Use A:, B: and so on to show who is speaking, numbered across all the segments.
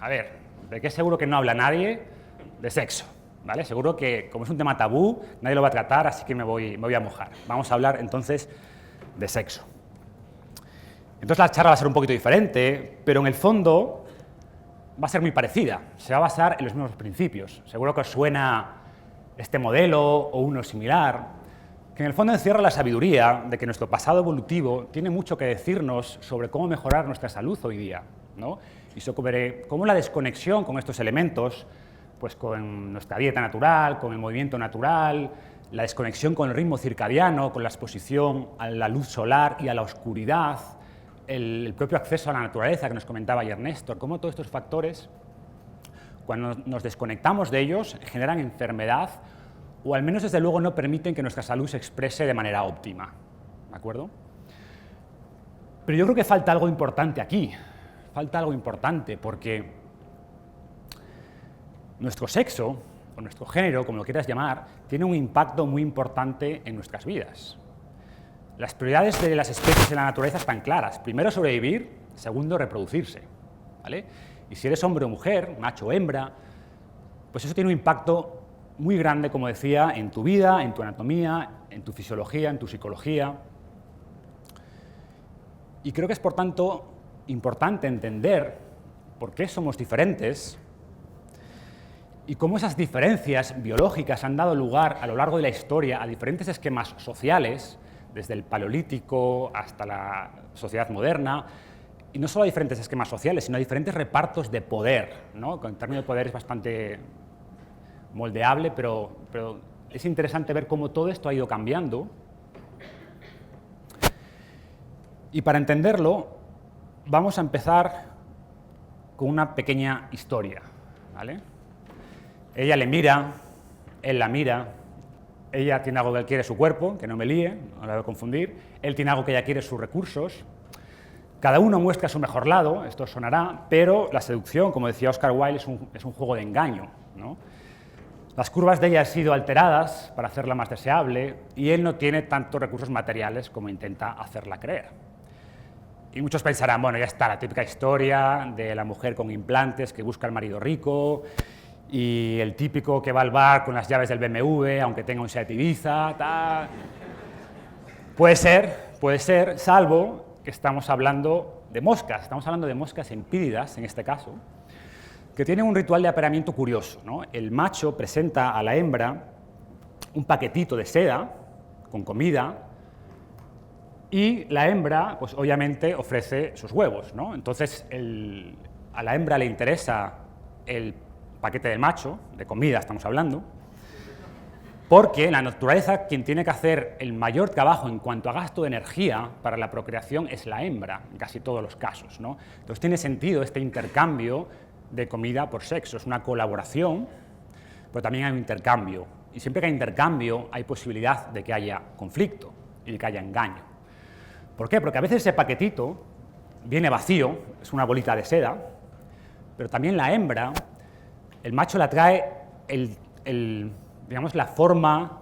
A: A ver, ¿de qué seguro que no habla nadie? De sexo, ¿vale? Seguro que, como es un tema tabú, nadie lo va a tratar, así que me voy a mojar. Vamos a hablar, entonces, de sexo. Entonces la charla va a ser un poquito diferente, pero en el fondo va a ser muy parecida. Se va a basar en los mismos principios. Seguro que os suena este modelo o uno similar, que en el fondo encierra la sabiduría de que nuestro pasado evolutivo tiene mucho que decirnos sobre cómo mejorar nuestra salud hoy día, ¿no? Y sobre cómo la desconexión con estos elementos, pues con nuestra dieta natural, con el movimiento natural, la desconexión con el ritmo circadiano, con la exposición a la luz solar y a la oscuridad, el propio acceso a la naturaleza que nos comentaba ayer Néstor, cómo todos estos factores, cuando nos desconectamos de ellos, generan enfermedad o al menos desde luego no permiten que nuestra salud se exprese de manera óptima, ¿de acuerdo? Pero yo creo que falta algo importante aquí, falta algo importante porque nuestro sexo o nuestro género, como lo quieras llamar, tiene un impacto muy importante en nuestras vidas. Las prioridades de las especies en la naturaleza están claras. Primero, sobrevivir. Segundo, reproducirse, ¿vale? Y si eres hombre o mujer, macho o hembra, pues eso tiene un impacto muy grande, como decía, en tu vida, en tu anatomía, en tu fisiología, en tu psicología. Y creo que es, por tanto, importante entender por qué somos diferentes y cómo esas diferencias biológicas han dado lugar a lo largo de la historia a diferentes esquemas sociales, desde el Paleolítico hasta la sociedad moderna, y no solo a diferentes esquemas sociales, sino a diferentes repartos de poder, ¿no? El término de poder es bastante moldeable, pero es interesante ver cómo todo esto ha ido cambiando. Y para entenderlo, vamos a empezar con una pequeña historia, ¿vale? Ella le mira, él la mira. Ella tiene algo que él quiere, su cuerpo, que no me líe, no la voy a confundir. Él tiene algo que ella quiere, sus recursos. Cada uno muestra su mejor lado, esto sonará, pero la seducción, como decía Oscar Wilde, es un juego de engaño, ¿no? Las curvas de ella han sido alteradas para hacerla más deseable y él no tiene tantos recursos materiales como intenta hacerla creer. Y muchos pensarán, bueno, ya está la típica historia de la mujer con implantes que busca al marido rico, y el típico que va al bar con las llaves del BMW, aunque tenga un Seat Ibiza, tal. Puede ser, salvo que estamos hablando de moscas empíridas, en este caso, que tienen un ritual de apareamiento curioso, ¿no? El macho presenta a la hembra un paquetito de seda con comida y la hembra, pues obviamente, ofrece sus huevos, ¿no? Entonces, a la hembra le interesa el paquete del macho, de comida estamos hablando, porque en la naturaleza quien tiene que hacer el mayor trabajo en cuanto a gasto de energía para la procreación es la hembra, en casi todos los casos, ¿no? Entonces tiene sentido este intercambio de comida por sexo, es una colaboración, pero también hay un intercambio, y siempre que hay intercambio hay posibilidad de que haya conflicto y de que haya engaño. ¿Por qué? Porque a veces ese paquetito viene vacío, es una bolita de seda, pero también la hembra, el macho le atrae digamos, la forma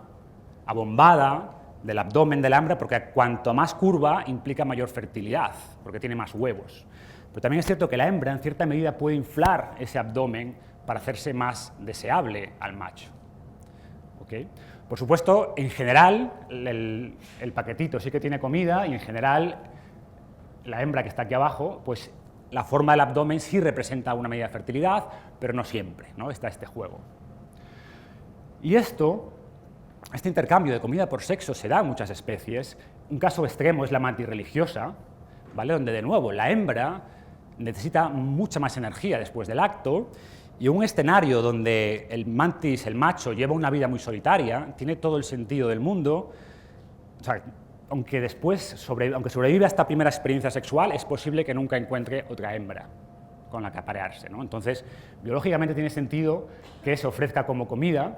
A: abombada del abdomen de la hembra, porque cuanto más curva implica mayor fertilidad, porque tiene más huevos. Pero también es cierto que la hembra en cierta medida puede inflar ese abdomen para hacerse más deseable al macho. ¿Okay? Por supuesto, en general, el paquetito sí que tiene comida y en general la hembra que está aquí abajo, pues la forma del abdomen sí representa una medida de fertilidad, pero no siempre, ¿no? Está este juego. Y este intercambio de comida por sexo se da en muchas especies. Un caso extremo es la mantis religiosa, ¿vale? Donde, de nuevo, la hembra necesita mucha más energía después del acto, y un escenario donde el mantis, el macho, lleva una vida muy solitaria, tiene todo el sentido del mundo. O sea, aunque sobreviva a esta primera experiencia sexual, es posible que nunca encuentre otra hembra con la que aparearse, ¿no? Entonces, biológicamente tiene sentido que se ofrezca como comida,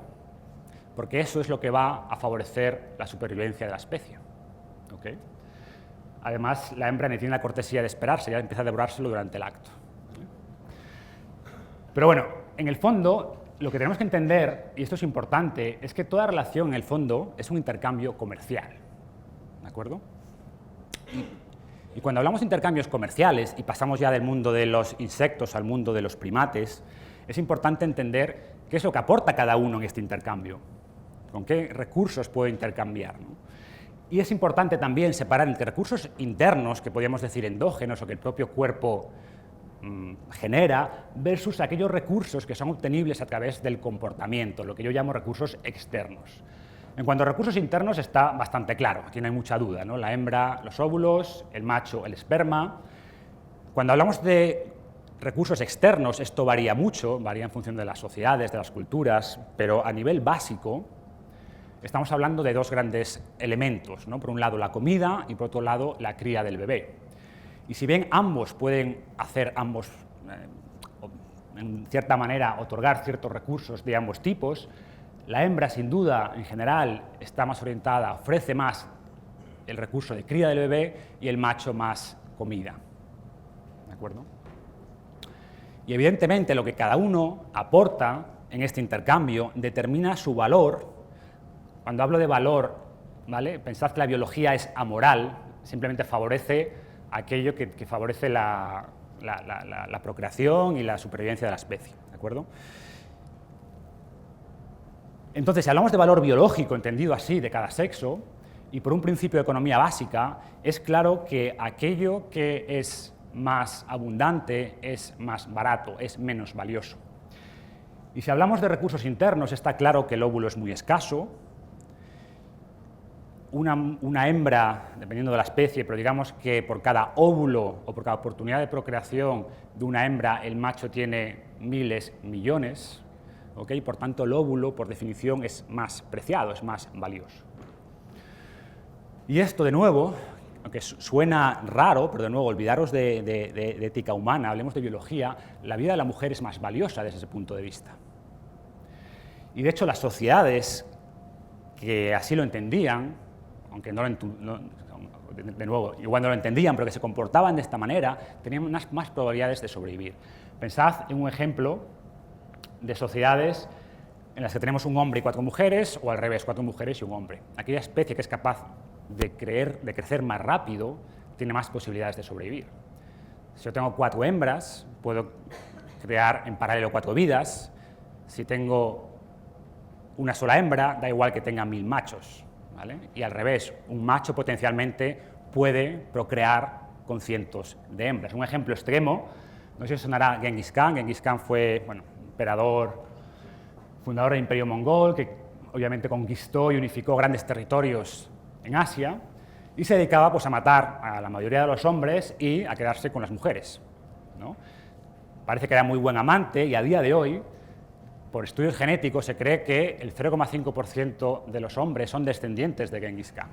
A: porque eso es lo que va a favorecer la supervivencia de la especie. ¿Okay? Además, la hembra ni tiene la cortesía de esperarse, ya empieza a devorárselo durante el acto. Pero bueno, en el fondo, lo que tenemos que entender, y esto es importante, es que toda relación, en el fondo, es un intercambio comercial. ¿De acuerdo? Y cuando hablamos de intercambios comerciales y pasamos ya del mundo de los insectos al mundo de los primates, es importante entender qué es lo que aporta cada uno en este intercambio, con qué recursos puede intercambiar, ¿no? Y es importante también separar entre recursos internos, que podríamos decir endógenos o que el propio cuerpo genera, versus aquellos recursos que son obtenibles a través del comportamiento, lo que yo llamo recursos externos. En cuanto a recursos internos está bastante claro, aquí no hay mucha duda, ¿no? La hembra, los óvulos, el macho, el esperma. Cuando hablamos de recursos externos, esto varía mucho, varía en función de las sociedades, de las culturas, pero a nivel básico estamos hablando de dos grandes elementos, ¿no? Por un lado la comida y por otro lado la cría del bebé. Y si bien ambos pueden hacer en cierta manera, otorgar ciertos recursos de ambos tipos, la hembra, sin duda, en general, está más orientada, ofrece más el recurso de cría del bebé y el macho más comida. ¿De acuerdo? Y evidentemente lo que cada uno aporta en este intercambio determina su valor. Cuando hablo de valor, ¿vale? Pensad que la biología es amoral, simplemente favorece aquello que favorece la procreación y la supervivencia de la especie. ¿De acuerdo? Entonces, si hablamos de valor biológico, entendido así, de cada sexo, y por un principio de economía básica, es claro que aquello que es más abundante es más barato, es menos valioso. Y si hablamos de recursos internos, está claro que el óvulo es muy escaso. Una hembra, dependiendo de la especie, pero digamos que por cada óvulo o por cada oportunidad de procreación de una hembra, el macho tiene miles, millones. ¿Okay? Por tanto, el óvulo, por definición, es más preciado, es más valioso. Y esto, de nuevo, aunque suena raro, pero de nuevo, olvidaros de ética humana, hablemos de biología, la vida de la mujer es más valiosa desde ese punto de vista. Y de hecho, las sociedades que así lo entendían, aunque de nuevo, igual no lo entendían, pero que se comportaban de esta manera, tenían más probabilidades de sobrevivir. Pensad en un ejemplo de sociedades en las que tenemos un hombre y 4 mujeres, o al revés, 4 mujeres y un hombre. Aquella especie que es capaz de crecer más rápido tiene más posibilidades de sobrevivir. Si yo tengo 4 hembras, puedo crear en paralelo 4 vidas. Si tengo una sola hembra, da igual que tenga 1000 machos, ¿vale? Y al revés, un macho potencialmente puede procrear con cientos de hembras. Un ejemplo extremo, no sé si os sonará Genghis Khan. Genghis Khan fue, bueno, emperador, fundador del Imperio Mongol, que obviamente conquistó y unificó grandes territorios en Asia, y se dedicaba pues, a matar a la mayoría de los hombres y a quedarse con las mujeres, ¿no? Parece que era muy buen amante, y a día de hoy, por estudios genéticos, se cree que el 0,5% de los hombres son descendientes de Genghis Khan.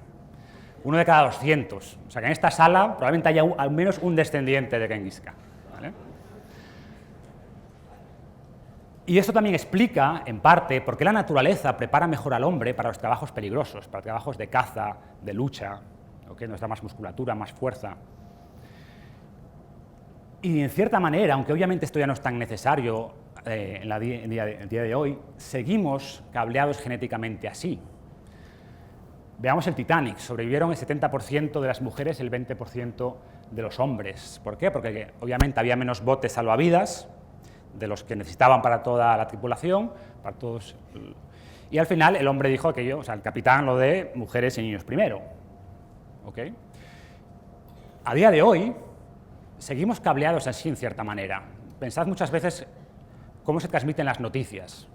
A: 1 de cada 200. O sea que en esta sala probablemente haya al menos un descendiente de Genghis Khan, ¿vale? Y esto también explica, en parte, por qué la naturaleza prepara mejor al hombre para los trabajos peligrosos, para trabajos de caza, de lucha, ¿okay? Nos da más musculatura, más fuerza. Y en cierta manera, aunque obviamente esto ya no es tan necesario en el día de hoy, seguimos cableados genéticamente así. Veamos el Titanic, sobrevivieron el 70% de las mujeres y el 20% de los hombres. ¿Por qué? Porque obviamente había menos botes salvavidas de los que necesitaban para toda la tripulación, para todos. Y al final el hombre dijo aquello, o sea, el capitán lo de mujeres y niños primero. ¿Okay? A día de hoy, seguimos cableados así en cierta manera. Pensad muchas veces cómo se transmiten las noticias.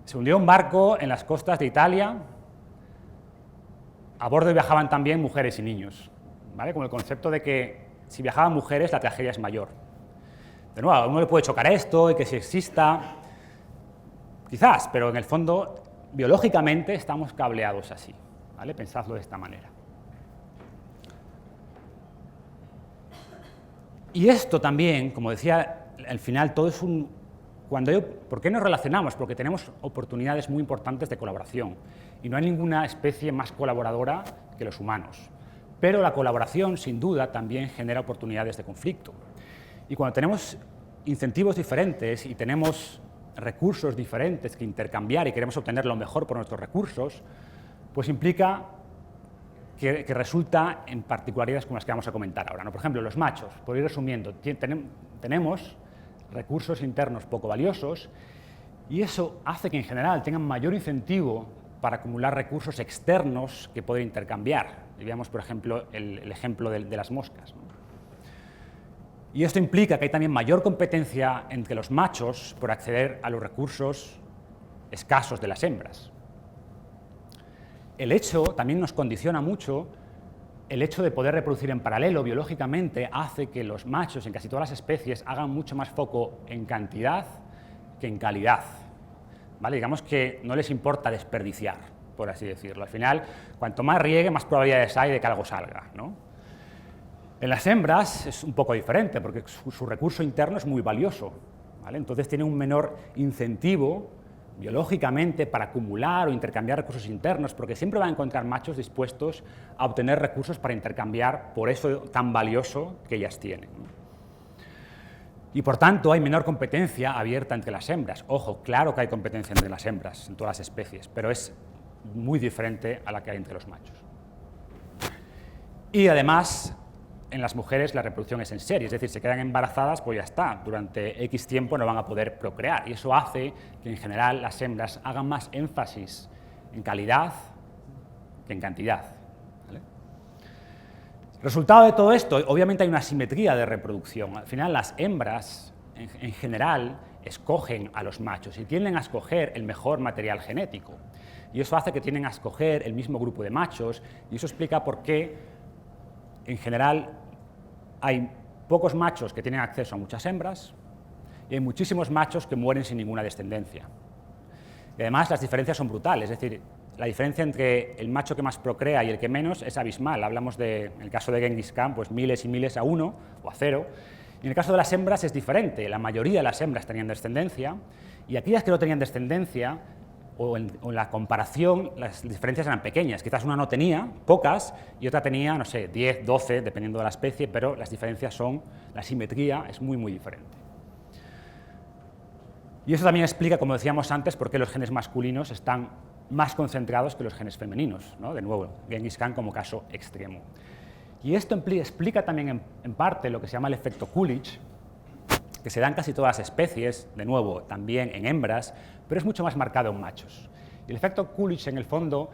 A: Se hundió un barco en las costas de Italia, a bordo viajaban también mujeres y niños, ¿vale? Con el concepto de que si viajaban mujeres la tragedia es mayor. De nuevo, a uno le puede chocar esto y que si exista, quizás, pero en el fondo, biológicamente estamos cableados así, ¿vale? Pensadlo de esta manera. Y esto también, como decía, al final todo es un... ¿Por qué nos relacionamos? Porque tenemos oportunidades muy importantes de colaboración y no hay ninguna especie más colaboradora que los humanos. Pero la colaboración, sin duda, también genera oportunidades de conflicto. Y cuando tenemos incentivos diferentes y tenemos recursos diferentes que intercambiar y queremos obtener lo mejor por nuestros recursos, pues implica que resulta en particularidades como las que vamos a comentar ahora, ¿no? Por ejemplo, los machos, por ir resumiendo, tenemos recursos internos poco valiosos y eso hace que en general tengan mayor incentivo para acumular recursos externos que poder intercambiar. Y veamos, por ejemplo, el ejemplo de las moscas, ¿no? Y esto implica que hay también mayor competencia entre los machos por acceder a los recursos escasos de las hembras. El hecho también nos condiciona mucho, el hecho de poder reproducir en paralelo biológicamente hace que los machos en casi todas las especies hagan mucho más foco en cantidad que en calidad, ¿vale? Digamos que no les importa desperdiciar, por así decirlo. Al final, cuanto más riegue, más probabilidades hay de que algo salga, ¿no? En las hembras es un poco diferente, porque su recurso interno es muy valioso, ¿vale? Entonces tiene un menor incentivo biológicamente para acumular o intercambiar recursos internos, porque siempre va a encontrar machos dispuestos a obtener recursos para intercambiar por eso tan valioso que ellas tienen, ¿no? Y por tanto hay menor competencia abierta entre las hembras. Ojo, claro que hay competencia entre las hembras en todas las especies, pero es muy diferente a la que hay entre los machos. Y además, en las mujeres la reproducción es en serie, es decir, se quedan embarazadas, pues ya está, durante X tiempo no van a poder procrear, y eso hace que en general las hembras hagan más énfasis en calidad que en cantidad, ¿vale? Resultado de todo esto, obviamente hay una asimetría de reproducción. Al final las hembras en general escogen a los machos y tienden a escoger el mejor material genético, y eso hace que tienden a escoger el mismo grupo de machos, y eso explica por qué en general hay pocos machos que tienen acceso a muchas hembras y hay muchísimos machos que mueren sin ninguna descendencia. Y además las diferencias son brutales, es decir, la diferencia entre el macho que más procrea y el que menos es abismal. Hablamos de, en el caso de Genghis Khan, pues miles y miles a 1 o a 0. Y en el caso de las hembras es diferente, la mayoría de las hembras tenían descendencia y aquellas que no tenían descendencia, o en la comparación, las diferencias eran pequeñas. Quizás una no tenía, pocas, y otra tenía, no sé, 10, 12, dependiendo de la especie, pero las diferencias son, la simetría es muy, muy diferente. Y eso también explica, como decíamos antes, por qué los genes masculinos están más concentrados que los genes femeninos, ¿no? De nuevo, Genghis Khan como caso extremo. Y esto explica también en parte lo que se llama el efecto Coolidge, que se da en casi todas las especies, de nuevo, también en hembras, pero es mucho más marcado en machos. Y el efecto Coolidge, en el fondo,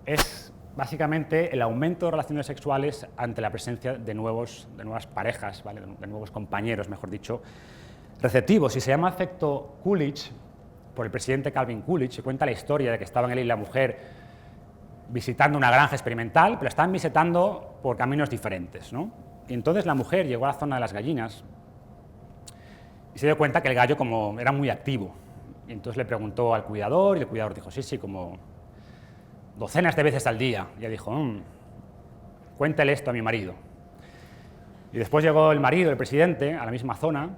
A: es básicamente el aumento de relaciones sexuales ante la presencia de nuevas parejas, ¿vale? De nuevos compañeros, mejor dicho, receptivos. Y se llama efecto Coolidge por el presidente Calvin Coolidge. Se cuenta la historia de que estaban él y la mujer visitando una granja experimental, pero estaban visitando por caminos diferentes, ¿no? Y entonces la mujer llegó a la zona de las gallinas y se dio cuenta que el gallo como era muy activo. Y entonces le preguntó al cuidador y el cuidador dijo, sí, como docenas de veces al día. Y ella dijo, cuéntele esto a mi marido. Y después llegó el marido, el presidente, a la misma zona,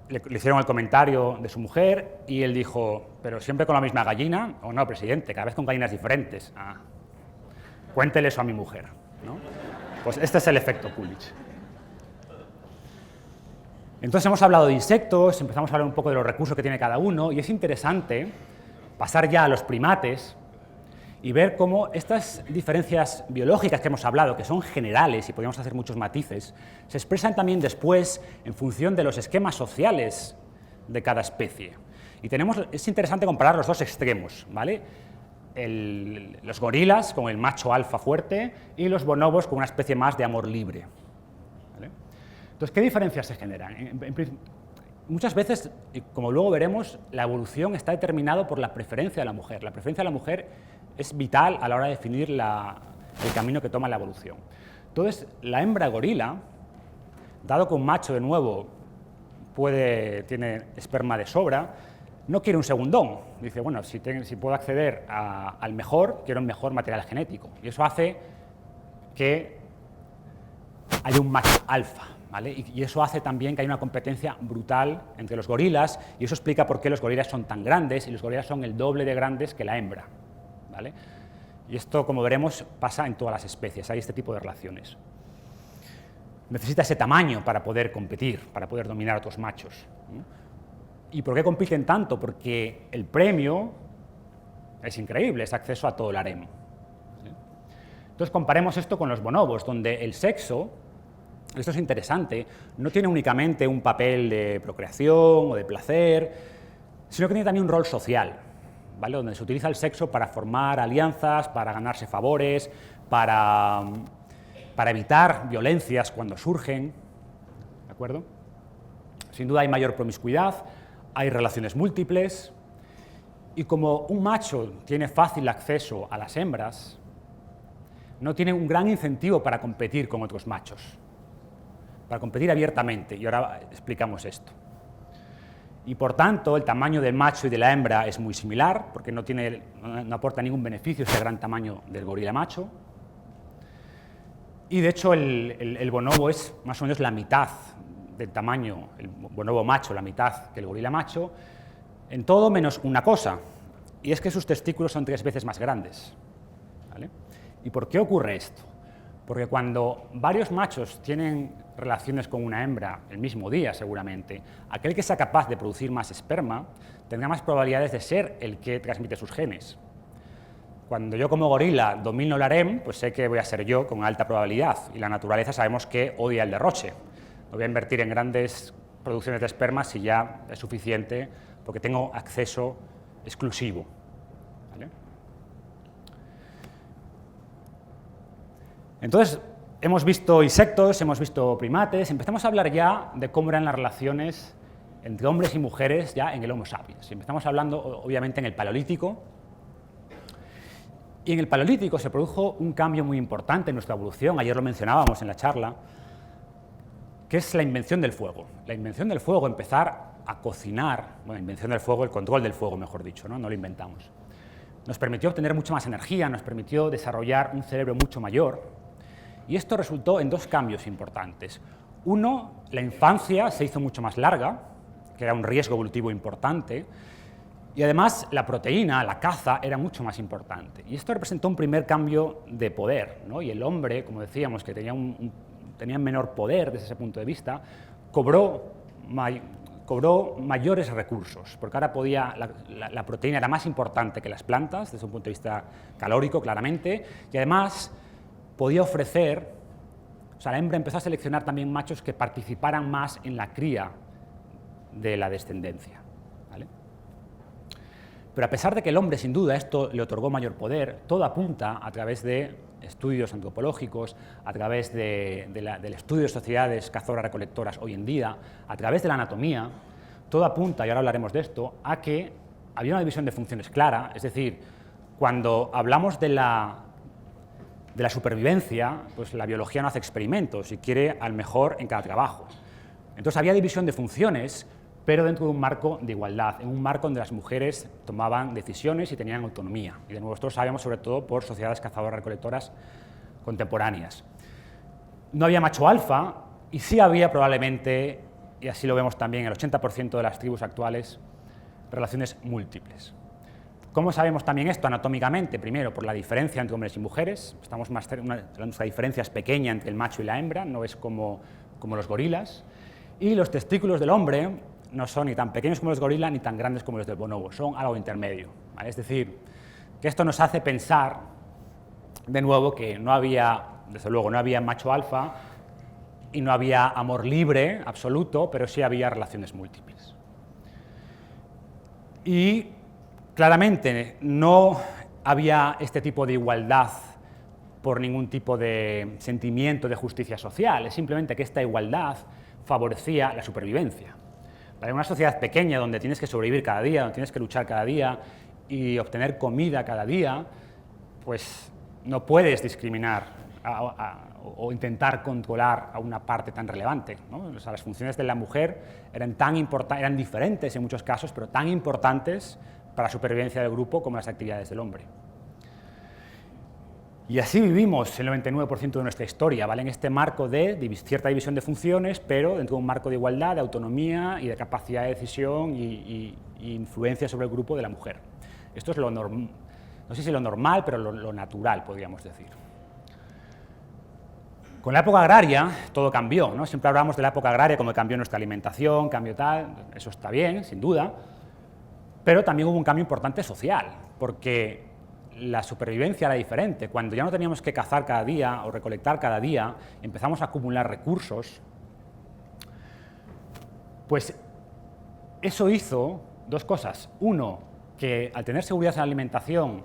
A: le hicieron el comentario de su mujer y él dijo, pero siempre con la misma gallina, o no, presidente, cada vez con gallinas diferentes. Cuéntele eso a mi mujer, ¿no? Pues este es el efecto Coolidge. Entonces hemos hablado de insectos, empezamos a hablar un poco de los recursos que tiene cada uno, y es interesante pasar ya a los primates y ver cómo estas diferencias biológicas que hemos hablado, que son generales y podríamos hacer muchos matices, se expresan también después en función de los esquemas sociales de cada especie. Y es interesante comparar los dos extremos, ¿vale? Los gorilas con el macho alfa fuerte y los bonobos con una especie más de amor libre, ¿vale? Entonces, ¿qué diferencias se generan? Muchas veces, y como luego veremos, la evolución está determinada por la preferencia de la mujer. La preferencia de la mujer es vital a la hora de definir el camino que toma la evolución. Entonces, la hembra gorila, dado que un macho de nuevo tiene esperma de sobra, no quiere un segundón. Dice, bueno, si puedo acceder al mejor, quiero un mejor material genético. Y eso hace que haya un macho alfa, ¿vale? Y eso hace también que haya una competencia brutal entre los gorilas, y eso explica por qué los gorilas son tan grandes, y los gorilas son el doble de grandes que la hembra, ¿vale? Y esto, como veremos, pasa en todas las especies, hay este tipo de relaciones. Necesita ese tamaño para poder competir, para poder dominar a otros machos, ¿no? ¿Y por qué compiten tanto? Porque el premio es increíble, es acceso a todo el harem, ¿sí? Entonces comparemos esto con los bonobos, donde el sexo, esto es interesante, no tiene únicamente un papel de procreación o de placer, sino que tiene también un rol social, ¿vale? Donde se utiliza el sexo para formar alianzas, para ganarse favores, para evitar violencias cuando surgen, ¿de acuerdo? Sin duda hay mayor promiscuidad, hay relaciones múltiples, y como un macho tiene fácil acceso a las hembras, no tiene un gran incentivo para competir con otros machos, para competir abiertamente, y ahora explicamos esto. Y por tanto, el tamaño del macho y de la hembra es muy similar, porque no aporta ningún beneficio ese gran tamaño del gorila macho. Y de hecho, el bonobo es más o menos la mitad del tamaño, el bonobo macho, la mitad que el gorila macho, en todo menos una cosa, y es que sus testículos son 3 veces más grandes, ¿vale? ¿Y por qué ocurre esto? Porque cuando varios machos tienen relaciones con una hembra el mismo día, seguramente, aquel que sea capaz de producir más esperma tendrá más probabilidades de ser el que transmite sus genes. Cuando yo como gorila domino el harem, pues sé que voy a ser yo con alta probabilidad, y la naturaleza sabemos que odia el derroche. No voy a invertir en grandes producciones de esperma si ya es suficiente, porque tengo acceso exclusivo, ¿vale? Entonces, hemos visto insectos, hemos visto primates, empezamos a hablar ya de cómo eran las relaciones entre hombres y mujeres ya en el Homo sapiens. Empezamos hablando, obviamente, en el Paleolítico, y en el Paleolítico se produjo un cambio muy importante en nuestra evolución, ayer lo mencionábamos en la charla, que es la invención del fuego. La invención del fuego, empezar a cocinar, bueno, invención del fuego, el control del fuego, mejor dicho, no lo inventamos. Nos permitió obtener mucha más energía, nos permitió desarrollar un cerebro mucho mayor, y esto resultó en 2 cambios importantes. Uno, la infancia se hizo mucho más larga, que era un riesgo evolutivo importante, y además la proteína, la caza, era mucho más importante. Y esto representó un primer cambio de poder, ¿no? Y el hombre, como decíamos, que tenía menor poder desde ese punto de vista, cobró mayores recursos, porque ahora la proteína era más importante que las plantas, desde un punto de vista calórico, claramente, y además podía ofrecer, o sea, la hembra empezó a seleccionar también machos que participaran más en la cría de la descendencia, ¿vale? Pero a pesar de que el hombre, sin duda, esto le otorgó mayor poder, todo apunta, a través de estudios antropológicos, a través del estudio de sociedades cazadoras-recolectoras hoy en día, a través de la anatomía, todo apunta, y ahora hablaremos de esto, a que había una división de funciones clara, es decir, cuando hablamos de la supervivencia, pues la biología no hace experimentos y quiere al mejor en cada trabajo. Entonces había división de funciones, pero dentro de un marco de igualdad, en un marco donde las mujeres tomaban decisiones y tenían autonomía. Y de nuevo, esto lo sabemos sobre todo por sociedades cazadoras-recolectoras contemporáneas. No había macho alfa, y sí había probablemente, y así lo vemos también en el 80% de las tribus actuales, relaciones múltiples. ¿Cómo sabemos también esto anatómicamente? Primero, por la diferencia entre hombres y mujeres. Nuestra diferencia es pequeña entre el macho y la hembra, no es como los gorilas. Y los testículos del hombre no son ni tan pequeños como los gorilas ni tan grandes como los del bonobo, son algo intermedio, ¿vale? Es decir, que esto nos hace pensar, de nuevo, que no había, desde luego, no había macho alfa y no había amor libre absoluto, pero sí había relaciones múltiples. Y claramente no había este tipo de igualdad por ningún tipo de sentimiento de justicia social, es simplemente que esta igualdad favorecía la supervivencia. Para una sociedad pequeña donde tienes que sobrevivir cada día, donde tienes que luchar cada día y obtener comida cada día, pues no puedes discriminar o intentar controlar a una parte tan relevante, ¿no? O sea, las funciones de la mujer eran diferentes en muchos casos, pero tan importantes para la supervivencia del grupo como las actividades del hombre. Y así vivimos el 99% de nuestra historia, ¿vale? En este marco de cierta división de funciones, pero dentro de un marco de igualdad, de autonomía y de capacidad de decisión y influencia sobre el grupo de la mujer. Esto es no sé si lo normal, pero lo natural, podríamos decir. Con la época agraria todo cambió, ¿no? Siempre hablamos de la época agraria como cambió nuestra alimentación, cambió tal, eso está bien, sin duda, pero también hubo un cambio importante social, porque la supervivencia era diferente. Cuando ya no teníamos que cazar cada día o recolectar cada día, empezamos a acumular recursos, pues eso hizo dos cosas. Uno, que al tener seguridad en la alimentación,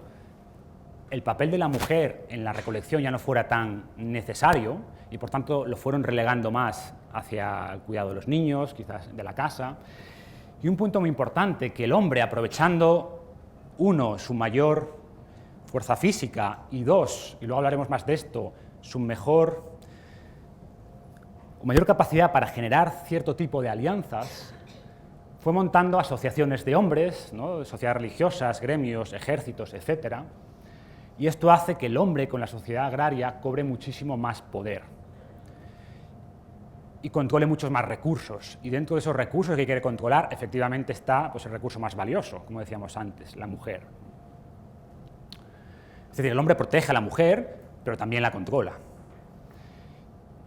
A: el papel de la mujer en la recolección ya no fuera tan necesario y por tanto lo fueron relegando más hacia el cuidado de los niños, quizás de la casa. Y un punto muy importante, que el hombre, aprovechando, uno, su mayor fuerza física y dos, y luego hablaremos más de esto, su mayor capacidad para generar cierto tipo de alianzas, fue montando asociaciones de hombres, ¿no? Sociedades religiosas, gremios, ejércitos, etc. Y esto hace que el hombre con la sociedad agraria cobre muchísimo más poder y controle muchos más recursos. Y dentro de esos recursos que quiere controlar, efectivamente está pues, el recurso más valioso, como decíamos antes, la mujer. Es decir, el hombre protege a la mujer, pero también la controla.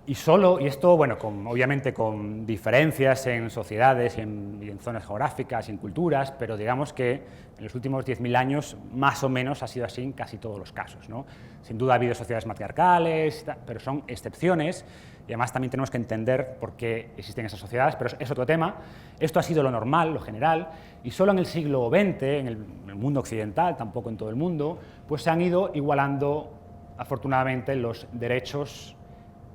A: Y esto, bueno, obviamente con diferencias en sociedades y en zonas geográficas y en culturas, pero digamos que en los últimos 10.000 años más o menos ha sido así en casi todos los casos, ¿no? Sin duda ha habido sociedades matriarcales, pero son excepciones y además también tenemos que entender por qué existen esas sociedades, pero es otro tema. Esto ha sido lo normal, lo general, y solo en el siglo XX, en el mundo occidental, tampoco en todo el mundo, pues se han ido igualando afortunadamente los derechos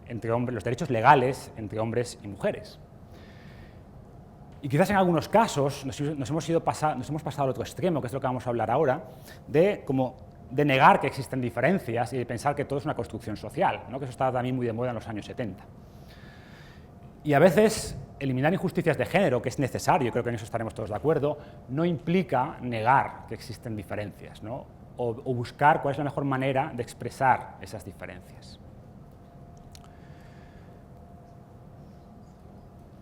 A: entre hombres, los derechos legales entre hombres y mujeres. Y quizás en algunos casos nos hemos pasado al otro extremo, que es lo que vamos a hablar ahora, de negar que existen diferencias y de pensar que todo es una construcción social, ¿no? Que eso estaba también muy de moda en los años 70. Y a veces eliminar injusticias de género, que es necesario, creo que en eso estaremos todos de acuerdo, no implica negar que existen diferencias, ¿no? o buscar cuál es la mejor manera de expresar esas diferencias.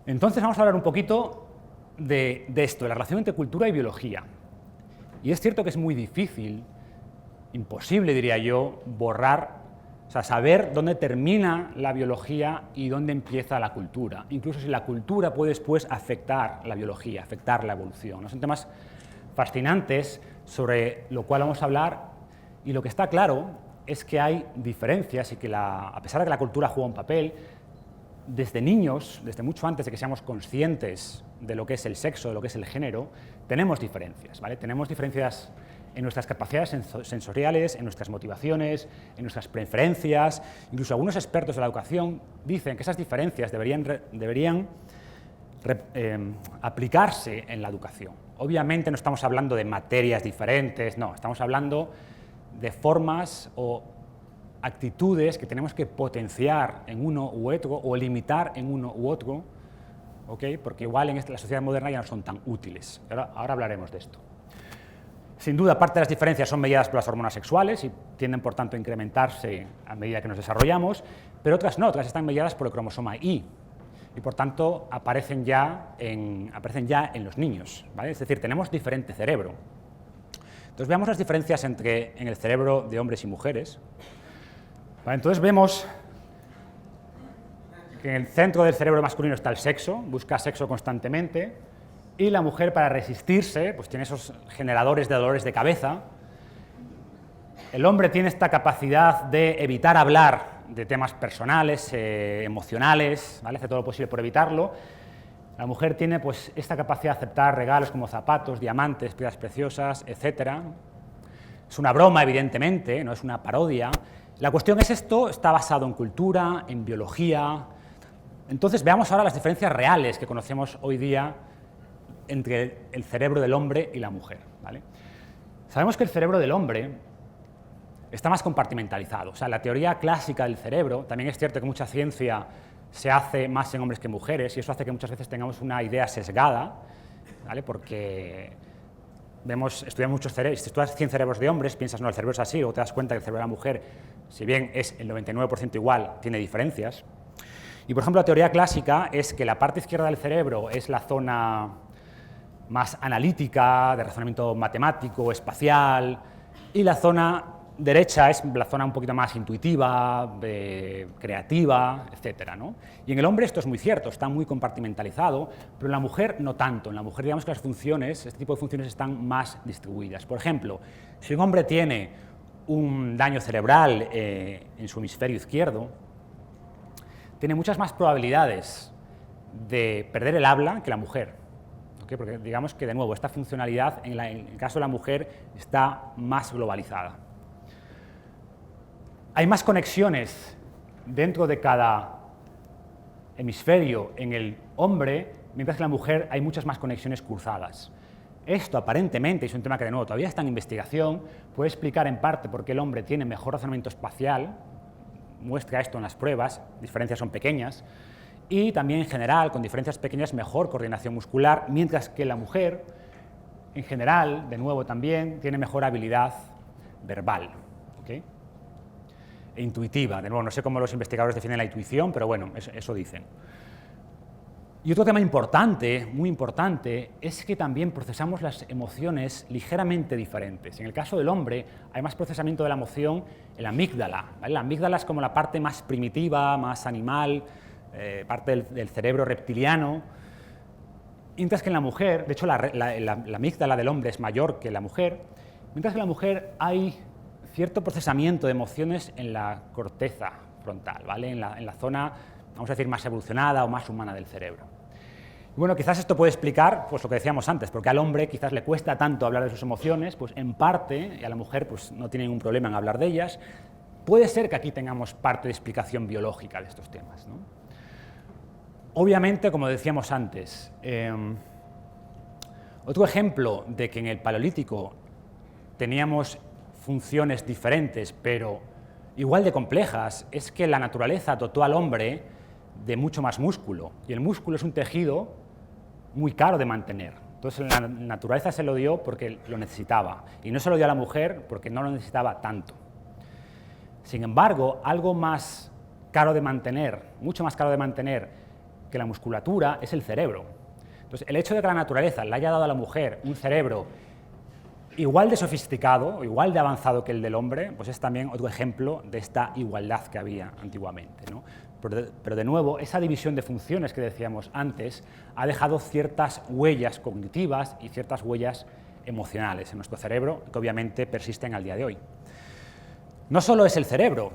A: Entonces vamos a hablar un poquito de esto, de la relación entre cultura y biología. Y es cierto que es muy difícil, imposible diría yo, saber dónde termina la biología y dónde empieza la cultura. Incluso si la cultura puede después afectar la biología, afectar la evolución, ¿no? Son temas fascinantes sobre lo cual vamos a hablar y lo que está claro es que hay diferencias y que a pesar de que la cultura juega un papel, desde niños, desde mucho antes de que seamos conscientes de lo que es el sexo, de lo que es el género, tenemos diferencias, ¿vale? Tenemos diferencias en nuestras capacidades sensoriales, en nuestras motivaciones, en nuestras preferencias. Incluso algunos expertos de la educación dicen que esas diferencias deberían aplicarse en la educación. Obviamente no estamos hablando de materias diferentes, no, estamos hablando de formas o actitudes que tenemos que potenciar en uno u otro o limitar en uno u otro, ¿okay? Porque igual en la sociedad moderna ya no son tan útiles. Ahora hablaremos de esto. Sin duda, parte de las diferencias son mediadas por las hormonas sexuales y tienden, por tanto, a incrementarse a medida que nos desarrollamos, pero otras no, otras están mediadas por el cromosoma Y y, por tanto, aparecen ya en los niños, ¿vale? Es decir, tenemos diferente cerebro. Entonces, veamos las diferencias en el cerebro de hombres y mujeres. Vale, entonces vemos que en el centro del cerebro masculino está el sexo, busca sexo constantemente, y la mujer, para resistirse, pues tiene esos generadores de dolores de cabeza. El hombre tiene esta capacidad de evitar hablar de temas personales, emocionales, ¿vale? Hace todo lo posible por evitarlo. La mujer tiene pues esta capacidad de aceptar regalos como zapatos, diamantes, piedras preciosas, etc. Es una broma, evidentemente, no es una parodia. La cuestión es esto, está basado en cultura, en biología. Entonces veamos ahora las diferencias reales que conocemos hoy día entre el cerebro del hombre y la mujer, ¿vale? Sabemos que el cerebro del hombre está más compartimentalizado. O sea, la teoría clásica del cerebro, también es cierto que mucha ciencia se hace más en hombres que en mujeres y eso hace que muchas veces tengamos una idea sesgada, ¿vale? Porque estudiamos muchos cerebros, si estudias 100 cerebros de hombres, piensas, no, el cerebro es así, o te das cuenta que el cerebro de la mujer, si bien es el 99% igual, tiene diferencias. Y, por ejemplo, la teoría clásica es que la parte izquierda del cerebro es la zona más analítica, de razonamiento matemático, espacial, y la zona derecha es la zona un poquito más intuitiva, creativa, etc., ¿no? Y en el hombre esto es muy cierto, está muy compartimentalizado, pero en la mujer no tanto. En la mujer, digamos que las funciones, este tipo de funciones están más distribuidas. Por ejemplo, si un hombre tiene un daño cerebral en su hemisferio izquierdo, tiene muchas más probabilidades de perder el habla que la mujer. ¿Okay? Porque digamos que, de nuevo, esta funcionalidad en el caso de la mujer está más globalizada. Hay más conexiones dentro de cada hemisferio en el hombre, mientras que en la mujer hay muchas más conexiones cruzadas. Esto aparentemente, es un tema que de nuevo todavía está en investigación, puede explicar en parte por qué el hombre tiene mejor razonamiento espacial, muestra esto en las pruebas, diferencias son pequeñas, y también en general, con diferencias pequeñas, mejor coordinación muscular, mientras que la mujer, en general, de nuevo también, tiene mejor habilidad verbal, ¿okay? E intuitiva. De nuevo, no sé cómo los investigadores definen la intuición, pero bueno, eso dicen. Y otro tema importante, muy importante, es que también procesamos las emociones ligeramente diferentes. En el caso del hombre, hay más procesamiento de la emoción en la amígdala, ¿vale? La amígdala es como la parte más primitiva, más animal, parte del cerebro reptiliano, mientras que en la mujer, de hecho la amígdala del hombre es mayor que la mujer, mientras que en la mujer hay cierto procesamiento de emociones en la corteza frontal, ¿vale? en la zona, vamos a decir, más evolucionada o más humana del cerebro. Y bueno, quizás esto puede explicar pues, lo que decíamos antes, porque al hombre quizás le cuesta tanto hablar de sus emociones, pues en parte, y a la mujer pues, no tiene ningún problema en hablar de ellas. Puede ser que aquí tengamos parte de explicación biológica de estos temas, ¿no? Obviamente, como decíamos antes, otro ejemplo de que en el Paleolítico teníamos funciones diferentes, pero igual de complejas, es que la naturaleza dotó al hombre de mucho más músculo, y el músculo es un tejido muy caro de mantener. Entonces la naturaleza se lo dio porque lo necesitaba, y no se lo dio a la mujer porque no lo necesitaba tanto. Sin embargo, algo más caro de mantener, mucho más caro de mantener que la musculatura, es el cerebro. Entonces, el hecho de que la naturaleza le haya dado a la mujer un cerebro igual de sofisticado, o igual de avanzado que el del hombre, pues es también otro ejemplo de esta igualdad que había antiguamente, ¿no? Pero de nuevo, esa división de funciones que decíamos antes ha dejado ciertas huellas cognitivas y ciertas huellas emocionales en nuestro cerebro, que obviamente persisten al día de hoy. No solo es el cerebro,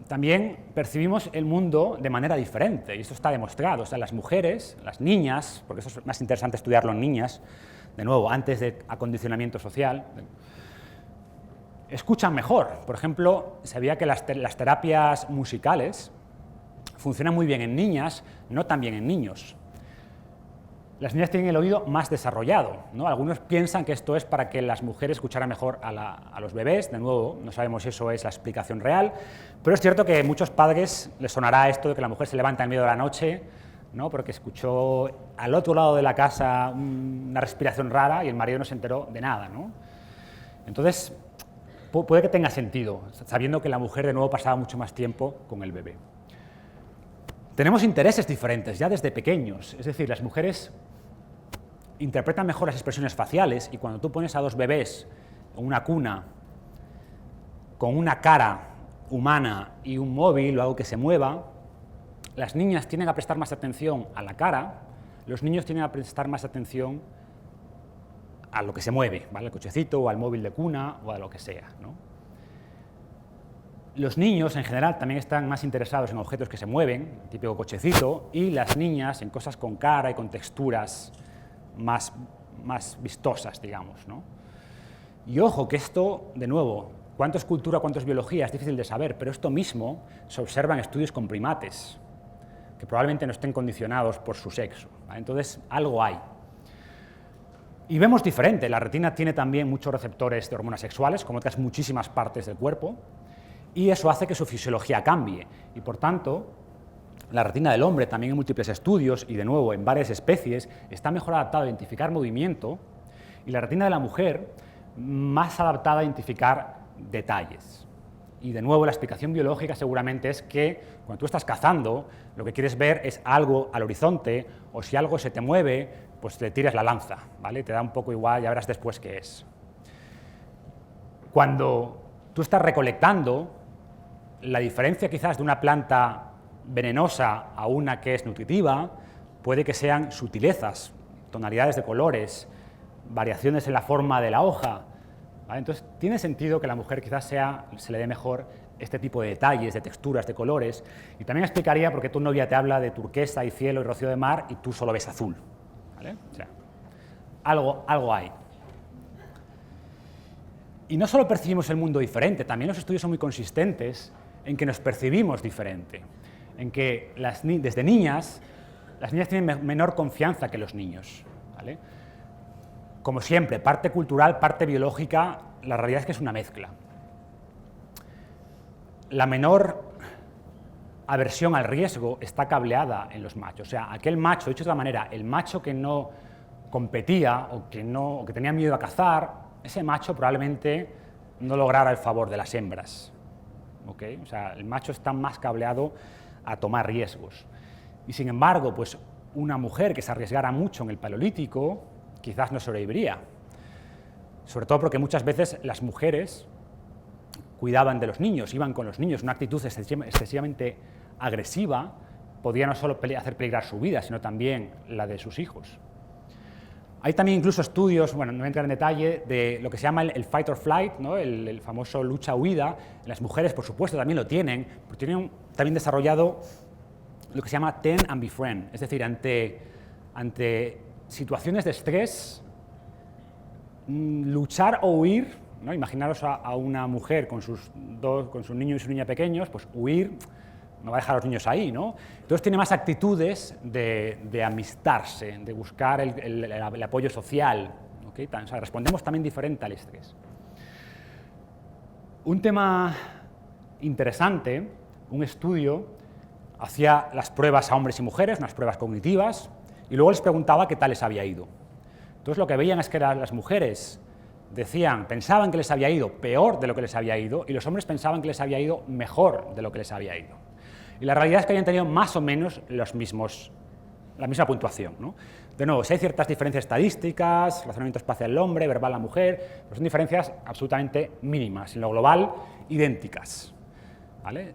A: también percibimos el mundo de manera diferente, y esto está demostrado. O sea, las mujeres, las niñas, porque eso es más interesante estudiarlo en niñas, de nuevo, antes de acondicionamiento social, escuchan mejor. Por ejemplo, sabía que las terapias musicales funcionan muy bien en niñas, no tan bien en niños. Las niñas tienen el oído más desarrollado, ¿no? Algunos piensan que esto es para que las mujeres escucharan mejor a los bebés. De nuevo, no sabemos si eso es la explicación real, pero es cierto que a muchos padres les sonará esto de que la mujer se levanta en medio de la noche, ¿no? Porque escuchó al otro lado de la casa una respiración rara y el marido no se enteró de nada, ¿no? Entonces, puede que tenga sentido, sabiendo que la mujer de nuevo pasaba mucho más tiempo con el bebé. Tenemos intereses diferentes ya desde pequeños, es decir, las mujeres interpretan mejor las expresiones faciales, y cuando tú pones a dos bebés en una cuna con una cara humana y un móvil o algo que se mueva, las niñas tienden a prestar más atención a la cara, los niños tienden a prestar más atención a lo que se mueve, ¿vale? Al cochecito o al móvil de cuna o a lo que sea, ¿no? Los niños, en general, también están más interesados en objetos que se mueven, típico cochecito, y las niñas en cosas con cara y con texturas más vistosas, digamos, ¿no? Y ojo, que esto, de nuevo, cuánto es cultura, cuánto es biología, es difícil de saber, pero esto mismo se observa en estudios con primates, que probablemente no estén condicionados por su sexo, ¿vale? Entonces, algo hay. Y vemos diferente, la retina tiene también muchos receptores de hormonas sexuales, como otras muchísimas partes del cuerpo, y eso hace que su fisiología cambie, y por tanto, la retina del hombre, también en múltiples estudios, y de nuevo en varias especies, está mejor adaptada a identificar movimiento, y la retina de la mujer más adaptada a identificar detalles. Y de nuevo la explicación biológica seguramente es que cuando tú estás cazando, lo que quieres ver es algo al horizonte, o si algo se te mueve, pues le tiras la lanza, ¿vale? Te da un poco igual, ya verás después qué es. Cuando tú estás recolectando, la diferencia quizás de una planta venenosa a una que es nutritiva puede que sean sutilezas, tonalidades de colores, variaciones en la forma de la hoja, ¿vale? Entonces, tiene sentido que a la mujer quizás se le dé mejor este tipo de detalles, de texturas, de colores. Y también explicaría por qué tu novia te habla de turquesa y cielo y rocío de mar y tú solo ves azul, ¿vale? O sea, algo hay. Y no solo percibimos el mundo diferente, también los estudios son muy consistentes en que nos percibimos diferente, en que desde niñas, las niñas tienen menor confianza que los niños, ¿vale? Como siempre, parte cultural, parte biológica, la realidad es que es una mezcla. La menor aversión al riesgo está cableada en los machos. O sea, aquel macho, dicho de otra manera, el macho que no competía o que tenía miedo a cazar, ese macho probablemente no lograra el favor de las hembras. ¿Okay? O sea, el macho está más cableado a tomar riesgos. Y sin embargo, pues una mujer que se arriesgara mucho en el Paleolítico quizás no sobreviviría. Sobre todo porque muchas veces las mujeres cuidaban de los niños, iban con los niños. Una actitud excesivamente agresiva podía no solo hacer peligrar su vida, sino también la de sus hijos. Hay también incluso estudios, bueno, no voy a entrar en detalle, de lo que se llama el fight or flight, ¿no? el famoso lucha-huida. Las mujeres, por supuesto, también lo tienen, pero tienen también desarrollado lo que se llama tend and befriend, es decir, ante situaciones de estrés, luchar o huir, ¿no? Imaginaros a una mujer con su niño y su niña pequeños, pues huir, no va a dejar a los niños ahí, ¿no? Entonces tiene más actitudes de amistarse, de buscar el apoyo social, ¿okay? O sea, respondemos también diferente al estrés. Un tema interesante, un estudio, hacía las pruebas a hombres y mujeres, unas pruebas cognitivas, y luego les preguntaba qué tal les había ido. Entonces lo que veían es que las mujeres pensaban que les había ido peor de lo que les había ido, y los hombres pensaban que les había ido mejor de lo que les había ido. Y la realidad es que habían tenido más o menos la misma puntuación, ¿no? De nuevo, si hay ciertas diferencias estadísticas, razonamiento espacial del hombre, verbal la mujer, pues son diferencias absolutamente mínimas, en lo global idénticas, ¿vale?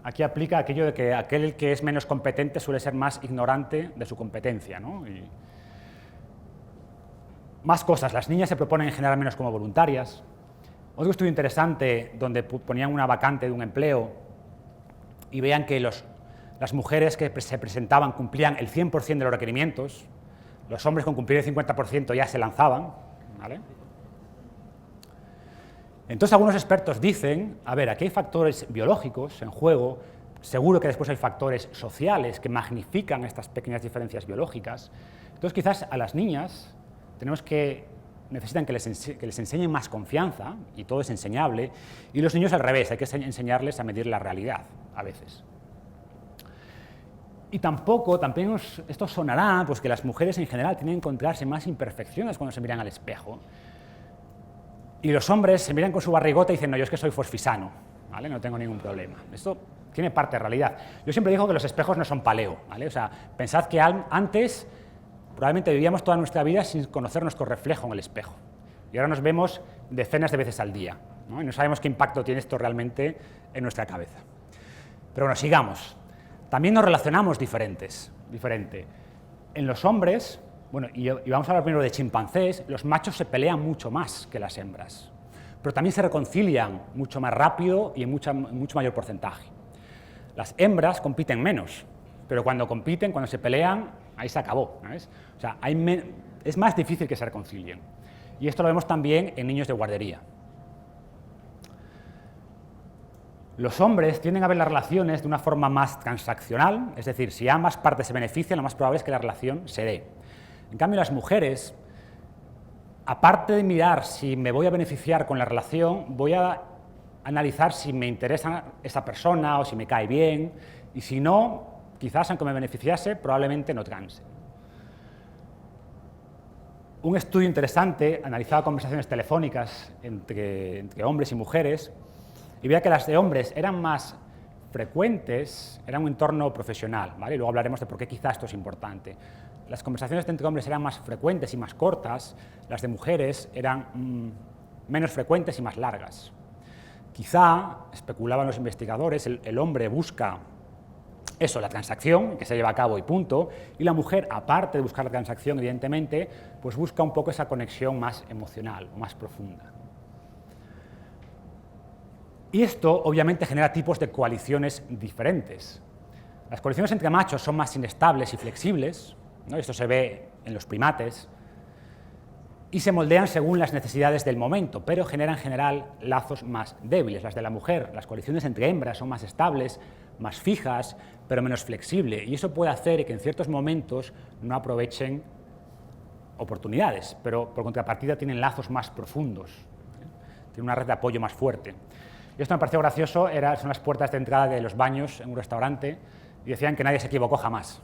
A: Aquí aplica aquello de que aquel que es menos competente suele ser más ignorante de su competencia, ¿no? Y más cosas, las niñas se proponen en general menos como voluntarias. Otro estudio interesante donde ponían una vacante de un empleo y veían que las mujeres que se presentaban cumplían el 100% de los requerimientos, los hombres con cumplir el 50% ya se lanzaban, ¿vale? Entonces algunos expertos dicen, a ver, aquí hay factores biológicos en juego, seguro que después hay factores sociales que magnifican estas pequeñas diferencias biológicas. Entonces quizás a las niñas necesitan que les enseñen más confianza, y todo es enseñable, y los niños al revés, hay que enseñarles a medir la realidad, a veces. Y también esto sonará, pues que las mujeres en general tienen que encontrarse más imperfecciones cuando se miran al espejo. Y los hombres se miran con su barrigota y dicen, no, yo es que soy fosfisano, ¿vale? No tengo ningún problema. Esto tiene parte de realidad. Yo siempre digo que los espejos no son paleo, ¿vale? O sea, pensad que antes probablemente vivíamos toda nuestra vida sin conocer nuestro reflejo en el espejo. Y ahora nos vemos decenas de veces al día, ¿no? Y no sabemos qué impacto tiene esto realmente en nuestra cabeza. Pero bueno, sigamos. También nos relacionamos diferente. En los hombres, bueno, y vamos a hablar primero de chimpancés, los machos se pelean mucho más que las hembras, pero también se reconcilian mucho más rápido y en mucho mayor porcentaje. Las hembras compiten menos, pero cuando se pelean, ahí se acabó, ¿sabes? O sea, es más difícil que se reconcilien. Y esto lo vemos también en niños de guardería. Los hombres tienden a ver las relaciones de una forma más transaccional, es decir, si ambas partes se benefician, lo más probable es que la relación se dé. En cambio, las mujeres, aparte de mirar si me voy a beneficiar con la relación, voy a analizar si me interesa esa persona o si me cae bien, y si no, quizás aunque me beneficiase, probablemente no transe. Un estudio interesante analizaba conversaciones telefónicas entre hombres y mujeres y veía que las de hombres eran más frecuentes, era un entorno profesional, ¿vale? Y luego hablaremos de por qué quizás esto es importante. Las conversaciones entre hombres eran más frecuentes y más cortas, las de mujeres eran menos frecuentes y más largas. Quizá, especulaban los investigadores, el hombre busca eso, la transacción, que se lleva a cabo y punto, y la mujer, aparte de buscar la transacción, evidentemente, pues busca un poco esa conexión más emocional, más profunda. Y esto obviamente genera tipos de coaliciones diferentes. Las coaliciones entre machos son más inestables y flexibles, ¿no? Esto se ve en los primates, y se moldean según las necesidades del momento, pero generan en general lazos más débiles. Las de la mujer, las coaliciones entre hembras son más estables, más fijas, pero menos flexibles, y eso puede hacer que en ciertos momentos no aprovechen oportunidades, pero por contrapartida tienen lazos más profundos, tienen una red de apoyo más fuerte. Y esto me pareció gracioso, son las puertas de entrada de los baños en un restaurante, y decían que nadie se equivocó jamás,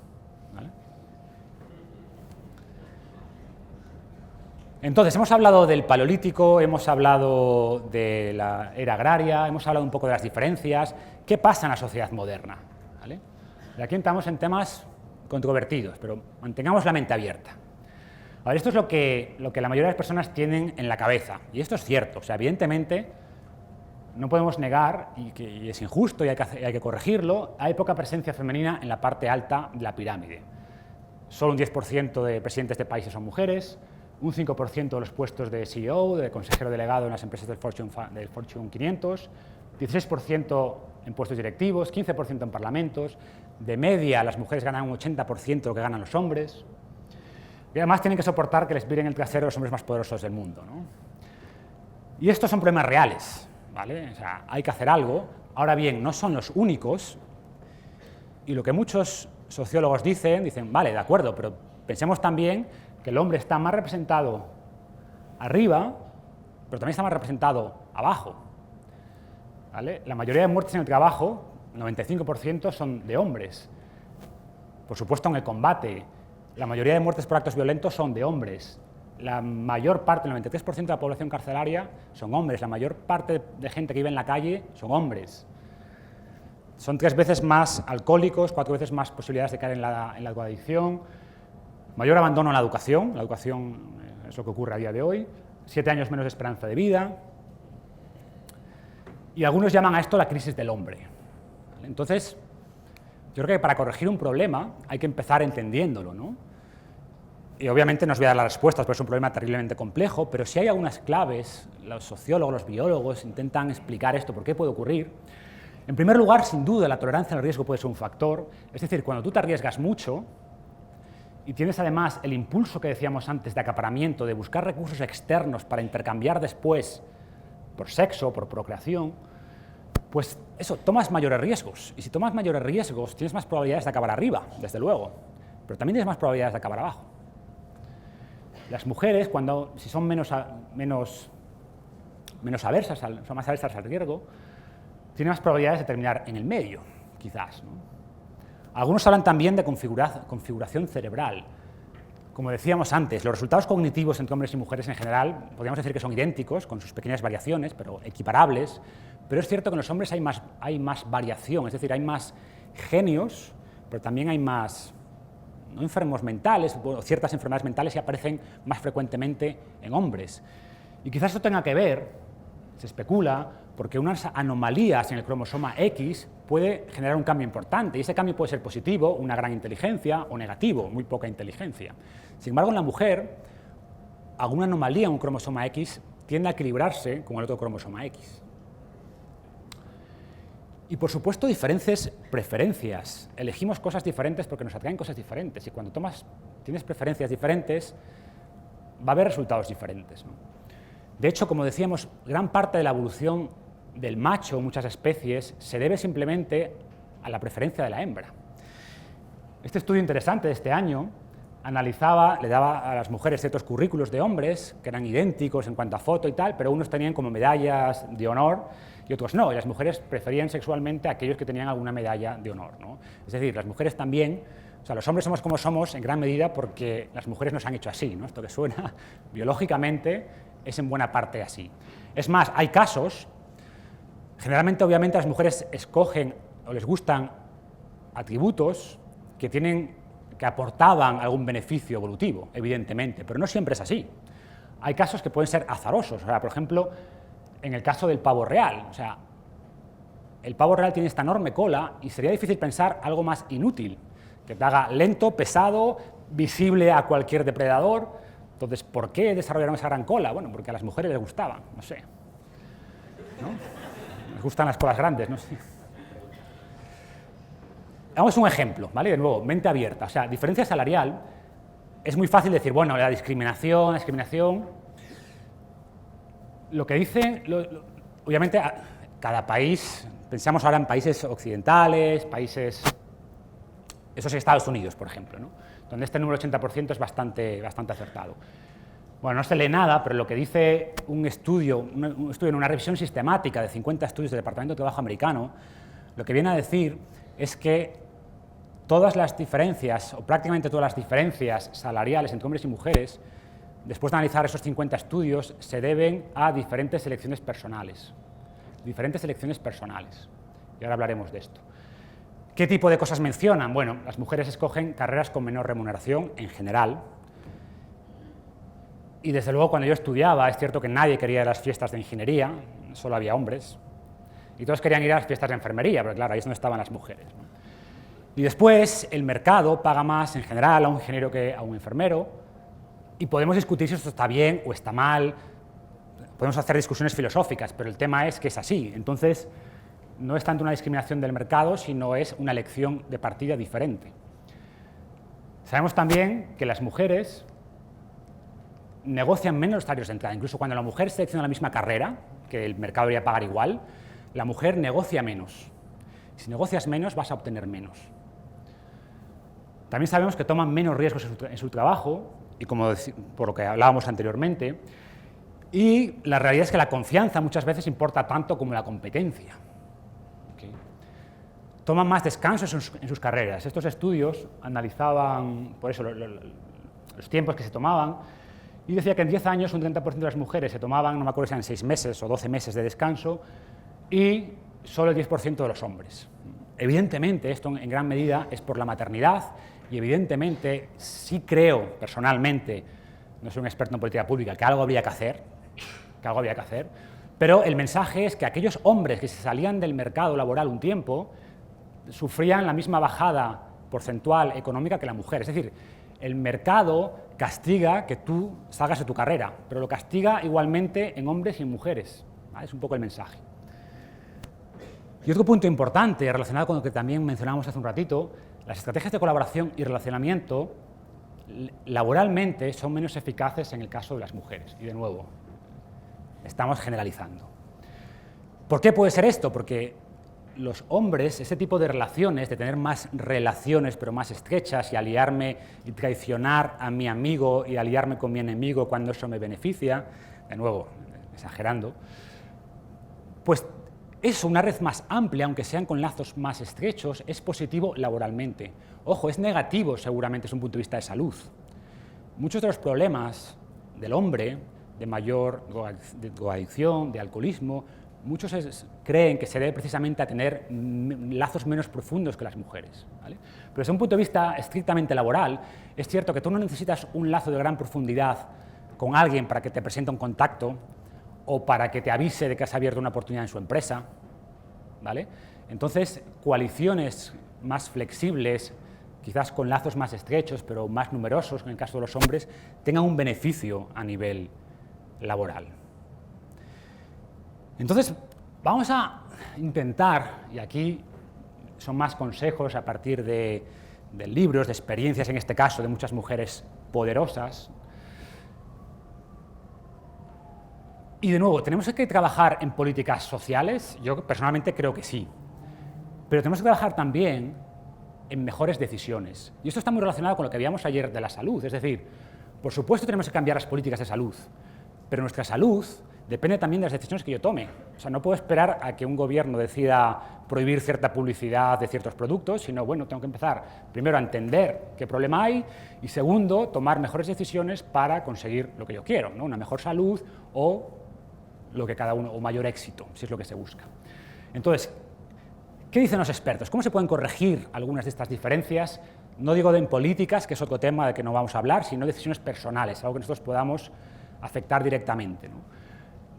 A: ¿vale? Entonces, hemos hablado del Paleolítico, hemos hablado de la era agraria, hemos hablado un poco de las diferencias. ¿Qué pasa en la sociedad moderna? ¿Vale? Y aquí entramos en temas controvertidos, pero mantengamos la mente abierta. A ver, esto es lo que la mayoría de las personas tienen en la cabeza, y esto es cierto. O sea, evidentemente, no podemos negar, y es injusto y hay que corregirlo, hay poca presencia femenina en la parte alta de la pirámide. Solo un 10% de presidentes de países son mujeres, un 5% de los puestos de CEO, de consejero delegado en las empresas del Fortune 500, 16% en puestos directivos, 15% en parlamentos, de media las mujeres ganan un 80% de lo que ganan los hombres, y además tienen que soportar que les miren el trasero los hombres más poderosos del mundo, ¿no? Y estos son problemas reales, ¿vale? O sea, hay que hacer algo. Ahora bien, no son los únicos, y lo que muchos sociólogos dicen, vale, de acuerdo, pero pensemos también que el hombre está más representado arriba, pero también está más representado abajo, ¿vale? La mayoría de muertes en el trabajo, 95%, son de hombres. Por supuesto, en el combate, la mayoría de muertes por actos violentos son de hombres. La mayor parte, el 93% de la población carcelaria son hombres. La mayor parte de gente que vive en la calle son hombres. Son 3 veces más alcohólicos, 4 veces más posibilidades de caer en la drogadicción. Mayor abandono en la educación es lo que ocurre a día de hoy, 7 años menos de esperanza de vida, y algunos llaman a esto la crisis del hombre. ¿Vale? Entonces, yo creo que para corregir un problema hay que empezar entendiéndolo, ¿no? Y obviamente no os voy a dar las respuestas, porque es un problema terriblemente complejo, pero si hay algunas claves, los sociólogos, los biólogos intentan explicar esto, por qué puede ocurrir. En primer lugar, sin duda, la tolerancia al riesgo puede ser un factor, es decir, cuando tú te arriesgas mucho, y tienes además el impulso que decíamos antes de acaparamiento, de buscar recursos externos para intercambiar después por sexo, por procreación, pues eso, tomas mayores riesgos. Y si tomas mayores riesgos, tienes más probabilidades de acabar arriba, desde luego, pero también tienes más probabilidades de acabar abajo. Las mujeres, si son menos aversas, son más aversas al riesgo, tienen más probabilidades de terminar en el medio, quizás, ¿no? Algunos hablan también de configuración cerebral. Como decíamos antes, los resultados cognitivos entre hombres y mujeres en general, podríamos decir que son idénticos, con sus pequeñas variaciones, pero equiparables, pero es cierto que en los hombres hay más variación, es decir, hay más genios, pero también hay más enfermos mentales, o ciertas enfermedades mentales que aparecen más frecuentemente en hombres. Y quizás esto tenga que ver, se especula, porque unas anomalías en el cromosoma X puede generar un cambio importante, y ese cambio puede ser positivo, una gran inteligencia, o negativo, muy poca inteligencia. Sin embargo, en la mujer, alguna anomalía en un cromosoma X tiende a equilibrarse con el otro cromosoma X. Y, por supuesto, diferentes preferencias. Elegimos cosas diferentes porque nos atraen cosas diferentes, y cuando tienes preferencias diferentes, va a haber resultados diferentes, ¿no? De hecho, como decíamos, gran parte de la evolución del macho en muchas especies se debe simplemente a la preferencia de la hembra. Este estudio interesante de este año le daba a las mujeres ciertos currículos de hombres que eran idénticos en cuanto a foto y tal, pero unos tenían como medallas de honor y otros no, y las mujeres preferían sexualmente a aquellos que tenían alguna medalla de honor, ¿no? Es decir, las mujeres también, o sea, los hombres somos como somos en gran medida porque las mujeres nos han hecho así, ¿no? Esto que suena biológicamente es en buena parte así. Es más, hay casos, generalmente obviamente las mujeres escogen o les gustan atributos que aportaban algún beneficio evolutivo, evidentemente, pero no siempre es así. Hay casos que pueden ser azarosos, o sea, por ejemplo, en el caso del pavo real, o sea, el pavo real tiene esta enorme cola y sería difícil pensar algo más inútil, que te haga lento, pesado, visible a cualquier depredador. Entonces, ¿por qué desarrollaron esa gran cola? Bueno, porque a las mujeres les gustaba, no sé. ¿No? Les gustan las colas grandes, no sé. Vamos a un ejemplo, ¿vale? De nuevo, mente abierta. O sea, diferencia salarial, es muy fácil decir, bueno, la discriminación, Lo que dice, obviamente, cada país, pensamos ahora en países occidentales, eso es Estados Unidos, por ejemplo, ¿no? Donde este número 80% es bastante acertado. Bueno, no se lee nada, pero lo que dice un estudio en una revisión sistemática de 50 estudios del Departamento de Trabajo americano, lo que viene a decir es que todas las diferencias, o prácticamente todas las diferencias salariales entre hombres y mujeres, después de analizar esos 50 estudios, se deben a diferentes selecciones personales. Diferentes selecciones personales. Y ahora hablaremos de esto. ¿Qué tipo de cosas mencionan? Bueno, las mujeres escogen carreras con menor remuneración, en general. Y desde luego, cuando yo estudiaba, es cierto que nadie quería ir a las fiestas de ingeniería, solo había hombres. Y todos querían ir a las fiestas de enfermería, pero claro, ahí es donde estaban las mujeres, ¿no? Y después, el mercado paga más en general a un ingeniero que a un enfermero, y podemos discutir si esto está bien o está mal, podemos hacer discusiones filosóficas, pero el tema es que es así. Entonces, no es tanto una discriminación del mercado, sino es una elección de partida diferente. Sabemos también que las mujeres negocian menos los salarios de entrada. Incluso cuando la mujer selecciona la misma carrera, que el mercado debería pagar igual, la mujer negocia menos. Si negocias menos, vas a obtener menos. También sabemos que toman menos riesgos en su trabajo, y por lo que hablábamos anteriormente, y la realidad es que la confianza muchas veces importa tanto como la competencia. ¿Okay? Toman más descansos en sus carreras. Estos estudios analizaban, por eso, los tiempos que se tomaban, y decía que en 10 años un 30% de las mujeres se tomaban, no me acuerdo si eran 6 meses o 12 meses de descanso, y solo el 10% de los hombres. Evidentemente, esto en gran medida es por la maternidad, y evidentemente sí creo, personalmente, no soy un experto en política pública, que algo habría que hacer, pero el mensaje es que aquellos hombres que se salían del mercado laboral un tiempo sufrían la misma bajada porcentual económica que la mujer. Es decir, el mercado castiga que tú salgas de tu carrera, pero lo castiga igualmente en hombres y en mujeres, ¿vale? Es un poco el mensaje. Y otro punto importante, relacionado con lo que también mencionábamos hace un ratito, las estrategias de colaboración y relacionamiento laboralmente son menos eficaces en el caso de las mujeres. Y de nuevo, estamos generalizando. ¿Por qué puede ser esto? Porque los hombres, ese tipo de relaciones, de tener más relaciones pero más estrechas y aliarme y traicionar a mi amigo y aliarme con mi enemigo cuando eso me beneficia, de nuevo, exagerando, pues eso, una red más amplia, aunque sean con lazos más estrechos, es positivo laboralmente. Ojo, es negativo seguramente desde un punto de vista de salud. Muchos de los problemas del hombre, de mayor drogadicción, de alcoholismo, muchos creen que se debe precisamente a tener lazos menos profundos que las mujeres, ¿vale? Pero desde un punto de vista estrictamente laboral, es cierto que tú no necesitas un lazo de gran profundidad con alguien para que te presente un contacto o para que te avise de que has abierto una oportunidad en su empresa, ¿vale? Entonces, coaliciones más flexibles, quizás con lazos más estrechos, pero más numerosos, en el caso de los hombres, tengan un beneficio a nivel laboral. Entonces, vamos a intentar, y aquí son más consejos a partir de libros, de experiencias, en este caso, de muchas mujeres poderosas. Y de nuevo, ¿tenemos que trabajar en políticas sociales? Yo personalmente creo que sí. Pero tenemos que trabajar también en mejores decisiones. Y esto está muy relacionado con lo que veíamos ayer de la salud. Es decir, por supuesto tenemos que cambiar las políticas de salud, pero nuestra salud depende también de las decisiones que yo tome. O sea, no puedo esperar a que un gobierno decida prohibir cierta publicidad de ciertos productos, sino, bueno, tengo que empezar primero a entender qué problema hay y, segundo, tomar mejores decisiones para conseguir lo que yo quiero, ¿no? Una mejor salud o lo que cada uno, o mayor éxito, si es lo que se busca. Entonces, ¿qué dicen los expertos? ¿Cómo se pueden corregir algunas de estas diferencias? No digo en políticas, que es otro tema del que no vamos a hablar, sino decisiones personales, algo que nosotros podamos afectar directamente, ¿no?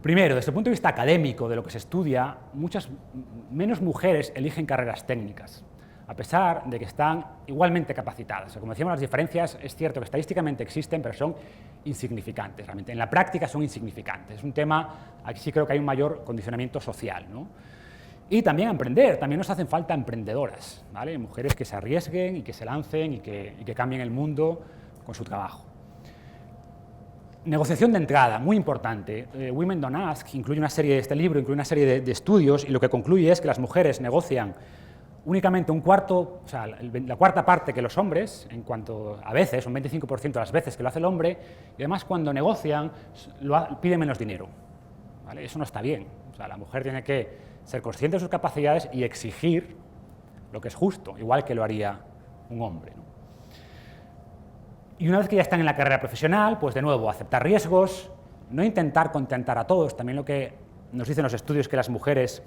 A: Primero, desde el punto de vista académico de lo que se estudia, menos mujeres eligen carreras técnicas, a pesar de que están igualmente capacitadas. O sea, como decíamos, las diferencias es cierto que estadísticamente existen, pero son insignificantes, realmente. En la práctica son insignificantes. Es un tema, aquí sí creo que hay un mayor condicionamiento social, ¿no? Y también a emprender, también nos hacen falta emprendedoras, ¿vale? Mujeres que se arriesguen y que se lancen y que cambien el mundo con su trabajo. Negociación de entrada, muy importante. Women Don't Ask incluye una serie, este libro incluye una serie de estudios, y lo que concluye es que las mujeres negocian únicamente un cuarto, o sea, la cuarta parte que los hombres, en cuanto a veces, un 25% de las veces que lo hace el hombre, y además cuando negocian piden menos dinero, ¿vale? Eso no está bien. O sea, la mujer tiene que ser consciente de sus capacidades y exigir lo que es justo, igual que lo haría un hombre, ¿no? Y una vez que ya están en la carrera profesional, pues de nuevo, aceptar riesgos, no intentar contentar a todos. También lo que nos dicen los estudios es que las mujeres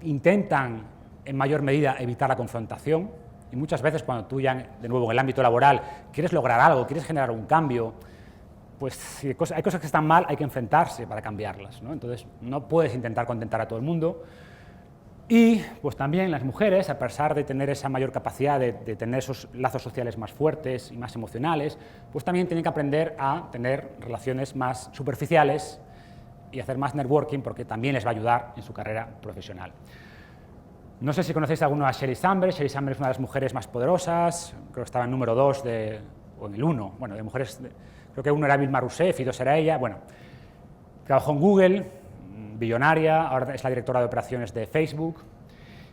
A: intentan en mayor medida evitar la confrontación, y muchas veces cuando tú ya, de nuevo, en el ámbito laboral, quieres lograr algo, quieres generar un cambio, pues si hay cosas que están mal, hay que enfrentarse para cambiarlas, ¿no? Entonces, no puedes intentar contentar a todo el mundo. Y pues también las mujeres, a pesar de tener esa mayor capacidad de tener esos lazos sociales más fuertes y más emocionales, pues también tienen que aprender a tener relaciones más superficiales y hacer más networking, porque también les va a ayudar en su carrera profesional. No sé si conocéis a alguno a Sheryl Sandberg. Sheryl Sandberg es una de las mujeres más poderosas, creo que estaba en número 2 o en el 1, bueno, de mujeres, creo que uno era Vilma Rousseff y 2 era ella. Bueno, trabajó en Google, billonaria, ahora es la directora de operaciones de Facebook.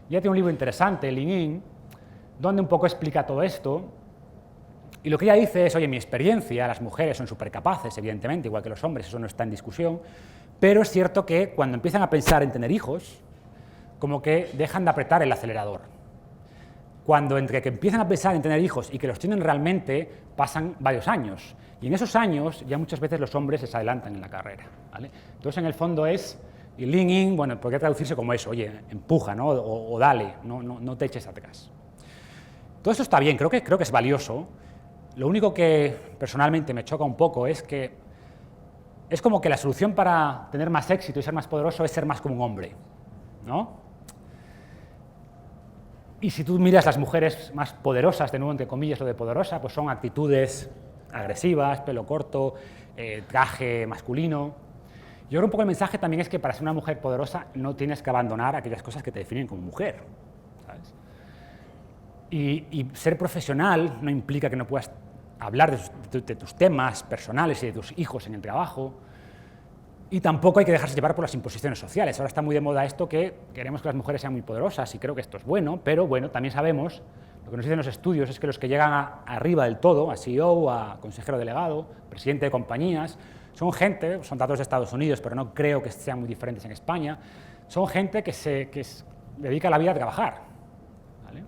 A: Ya tiene un libro interesante, Lean In, donde un poco explica todo esto. Y lo que ella dice es, oye, mi experiencia, las mujeres son súper capaces, evidentemente, igual que los hombres, eso no está en discusión, pero es cierto que cuando empiezan a pensar en tener hijos, como que dejan de apretar el acelerador. Cuando entre que empiezan a pensar en tener hijos y que los tienen realmente, pasan varios años. Y en esos años ya muchas veces los hombres se adelantan en la carrera, ¿vale? Entonces, en el fondo es, y Lean In, bueno, podría traducirse como eso, oye, empuja, ¿no? O dale, no te eches atrás. Todo eso está bien, creo que es valioso. Lo único que personalmente me choca un poco es que es como que la solución para tener más éxito y ser más poderoso es ser más como un hombre, ¿no? Y si tú miras las mujeres más poderosas, de nuevo entre comillas lo de poderosa, pues son actitudes agresivas, pelo corto, traje masculino. Yo creo un poco el mensaje también es que para ser una mujer poderosa no tienes que abandonar aquellas cosas que te definen como mujer, ¿sabes? Y ser profesional no implica que no puedas hablar de tus temas personales y de tus hijos en el trabajo. Y tampoco hay que dejarse llevar por las imposiciones sociales. Ahora está muy de moda esto que queremos que las mujeres sean muy poderosas, y creo que esto es bueno, pero bueno, también sabemos, lo que nos dicen los estudios es que los que llegan arriba del todo, a CEO, a consejero delegado, presidente de compañías, son gente, son datos de Estados Unidos, pero no creo que sean muy diferentes en España, son gente que dedica la vida a trabajar, ¿vale?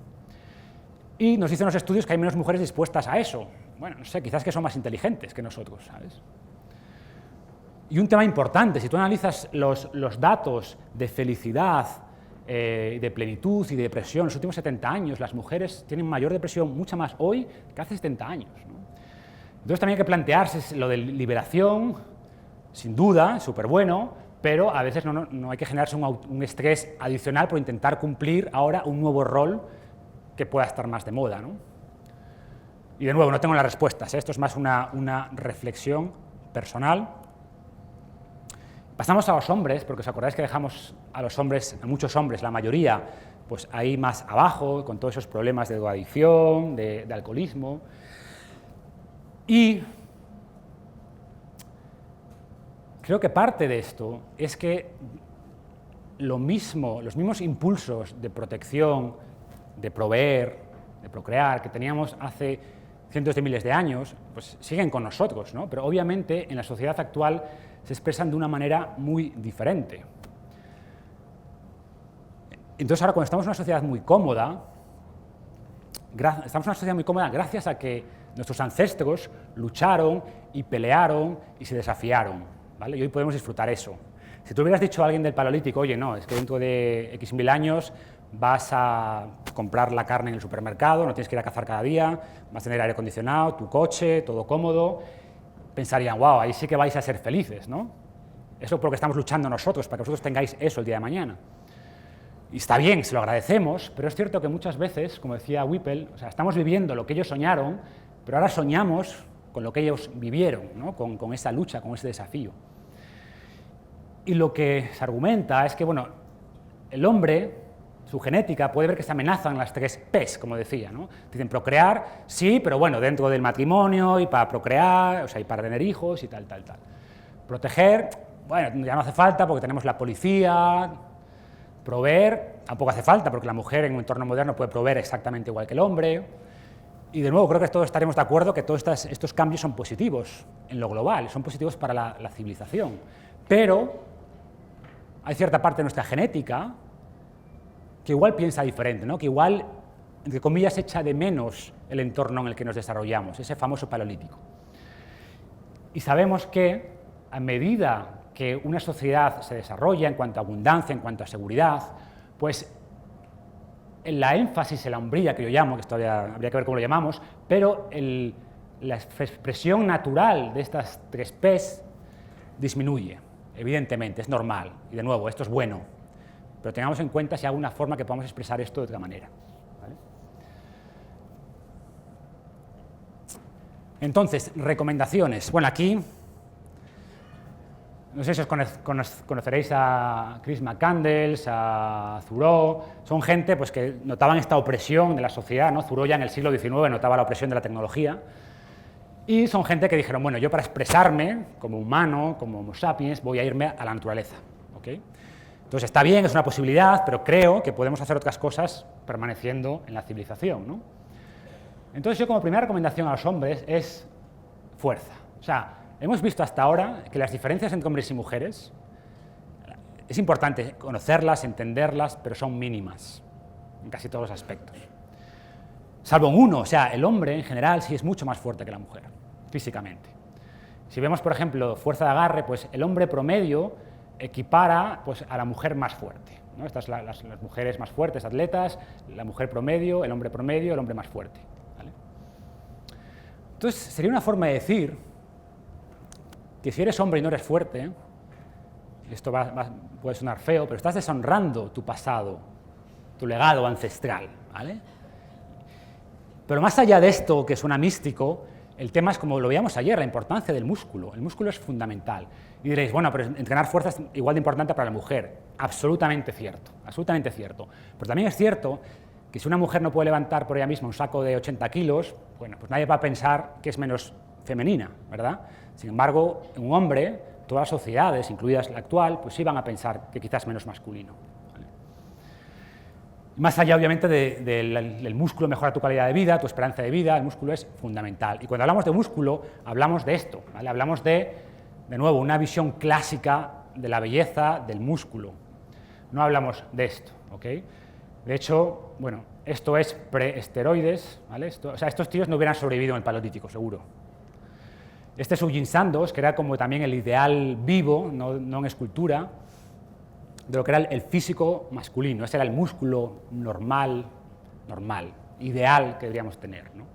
A: Y nos dicen los estudios que hay menos mujeres dispuestas a eso. Bueno, no sé, quizás que son más inteligentes que nosotros, ¿sabes? Y un tema importante, si tú analizas los datos de felicidad, de plenitud y de depresión en los últimos 70 años, las mujeres tienen mayor depresión, mucha más hoy que hace 70 años, ¿no? Entonces también hay que plantearse lo de liberación, sin duda, súper bueno, pero a veces no hay que generarse un estrés adicional por intentar cumplir ahora un nuevo rol que pueda estar más de moda, ¿no? Y de nuevo, no tengo las respuestas, ¿eh? Esto es más una reflexión personal. Pasamos a los hombres, porque os acordáis que dejamos a los hombres, a muchos hombres, la mayoría, pues ahí más abajo, con todos esos problemas de drogadicción, de alcoholismo. Y creo que parte de esto es que los mismos impulsos de protección, de proveer, de procrear, que teníamos hace cientos de miles de años, pues siguen con nosotros, ¿no? Pero obviamente en la sociedad actual se expresan de una manera muy diferente. Entonces ahora, cuando estamos en una sociedad muy cómoda, gracias a que nuestros ancestros lucharon y pelearon y se desafiaron, ¿vale? Y hoy podemos disfrutar eso. Si tú hubieras dicho a alguien del Paleolítico, oye, no, es que dentro de X mil años vas a comprar la carne en el supermercado, no tienes que ir a cazar cada día, vas a tener aire acondicionado, tu coche, todo cómodo, pensarían, wow, ahí sí que vais a ser felices, ¿no? Eso es por lo que estamos luchando nosotros, para que vosotros tengáis eso el día de mañana. Y está bien, se lo agradecemos, pero es cierto que muchas veces, como decía Whipple, o sea, estamos viviendo lo que ellos soñaron, pero ahora soñamos con lo que ellos vivieron, ¿no? Con esa lucha, con ese desafío. Y lo que se argumenta es que, bueno, el hombre, su genética, puede ver que se amenazan las 3 P's, como decía, ¿no? Dicen procrear, sí, pero bueno, dentro del matrimonio y para procrear, o sea, y para tener hijos y tal. Proteger, bueno, ya no hace falta porque tenemos la policía. Proveer, tampoco hace falta porque la mujer en un entorno moderno puede proveer exactamente igual que el hombre. Y de nuevo, creo que todos estaremos de acuerdo que todos estos cambios son positivos en lo global, son positivos para la civilización. Pero hay cierta parte de nuestra genética que igual piensa diferente, ¿no? Que igual, entre comillas, echa de menos el entorno en el que nos desarrollamos, ese famoso paleolítico. Y sabemos que a medida que una sociedad se desarrolla en cuanto a abundancia, en cuanto a seguridad, pues en la énfasis, en la hombría que yo llamo, que esto habría que ver cómo lo llamamos, pero la expresión natural de estas 3 P's disminuye, evidentemente, es normal, y de nuevo, esto es bueno, pero tengamos en cuenta si hay alguna forma que podamos expresar esto de otra manera. ¿Vale? Entonces, recomendaciones. Bueno, aquí, no sé si os conoceréis a Chris McCandles, a Thoreau, son gente pues, que notaban esta opresión de la sociedad, ¿no? Thoreau ya en el siglo XIX notaba la opresión de la tecnología, y son gente que dijeron, bueno, yo para expresarme como humano, como Homo sapiens, voy a irme a la naturaleza. ¿Okay? Entonces está bien, es una posibilidad, pero creo que podemos hacer otras cosas permaneciendo en la civilización, ¿no? Entonces yo como primera recomendación a los hombres es fuerza. O sea, hemos visto hasta ahora que las diferencias entre hombres y mujeres es importante conocerlas, entenderlas, pero son mínimas en casi todos los aspectos. Salvo en uno, o sea, el hombre en general sí es mucho más fuerte que la mujer, físicamente. Si vemos, por ejemplo, fuerza de agarre, pues el hombre promedio equipara pues, a la mujer más fuerte, ¿no? Estas son las mujeres más fuertes, atletas, la mujer promedio, el hombre más fuerte. ¿Vale? Entonces, sería una forma de decir que si eres hombre y no eres fuerte, esto puede sonar feo, pero estás deshonrando tu pasado, tu legado ancestral, ¿vale? Pero más allá de esto, que suena místico, el tema es, como lo veíamos ayer, la importancia del músculo. El músculo es fundamental. Y diréis, bueno, pero entrenar fuerza es igual de importante para la mujer. Absolutamente cierto, absolutamente cierto. Pero también es cierto que si una mujer no puede levantar por ella misma un saco de 80 kilos, bueno, pues nadie va a pensar que es menos femenina, ¿verdad? Sin embargo, un hombre, todas las sociedades, incluidas la actual, pues sí van a pensar que quizás menos masculino. ¿Vale? Más allá, obviamente, del músculo mejora tu calidad de vida, tu esperanza de vida, el músculo es fundamental. Y cuando hablamos de músculo, hablamos de esto, ¿vale? Hablamos de nuevo, una visión clásica de la belleza del músculo. No hablamos de esto, ¿ok? De hecho, bueno, esto es preesteroides, ¿vale? O sea, estos tíos no hubieran sobrevivido en el Paleolítico, seguro. Este es Eugene Sandoz, que era como también el ideal vivo, no en escultura, de lo que era el físico masculino. Ese era el músculo normal, ideal que deberíamos tener, ¿no?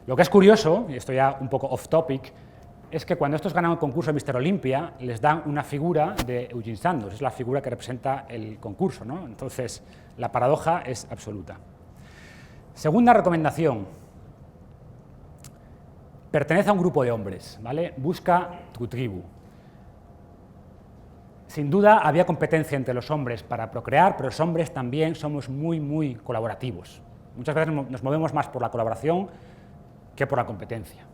A: Lo que es curioso, y esto ya un poco off topic, es que cuando estos ganan el concurso de Mr. Olympia, les dan una figura de Eugene Sandoz, es la figura que representa el concurso, ¿no? Entonces, la paradoja es absoluta. Segunda recomendación. Pertenece a un grupo de hombres, ¿vale? Busca tu tribu. Sin duda había competencia entre los hombres para procrear, pero los hombres también somos muy colaborativos. Muchas veces nos movemos más por la colaboración que por la competencia.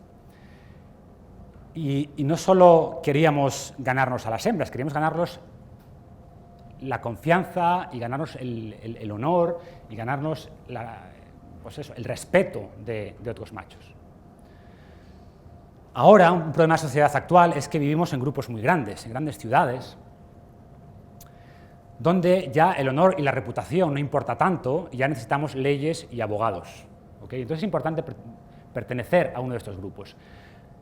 A: Y no solo queríamos ganarnos a las hembras, queríamos ganarnos la confianza y ganarnos el honor y ganarnos pues eso, el respeto de otros machos. Ahora, un problema de la sociedad actual es que vivimos en grupos muy grandes, en grandes ciudades, donde ya el honor y la reputación no importa tanto y ya necesitamos leyes y abogados. ¿Okay? Entonces es importante pertenecer a uno de estos grupos.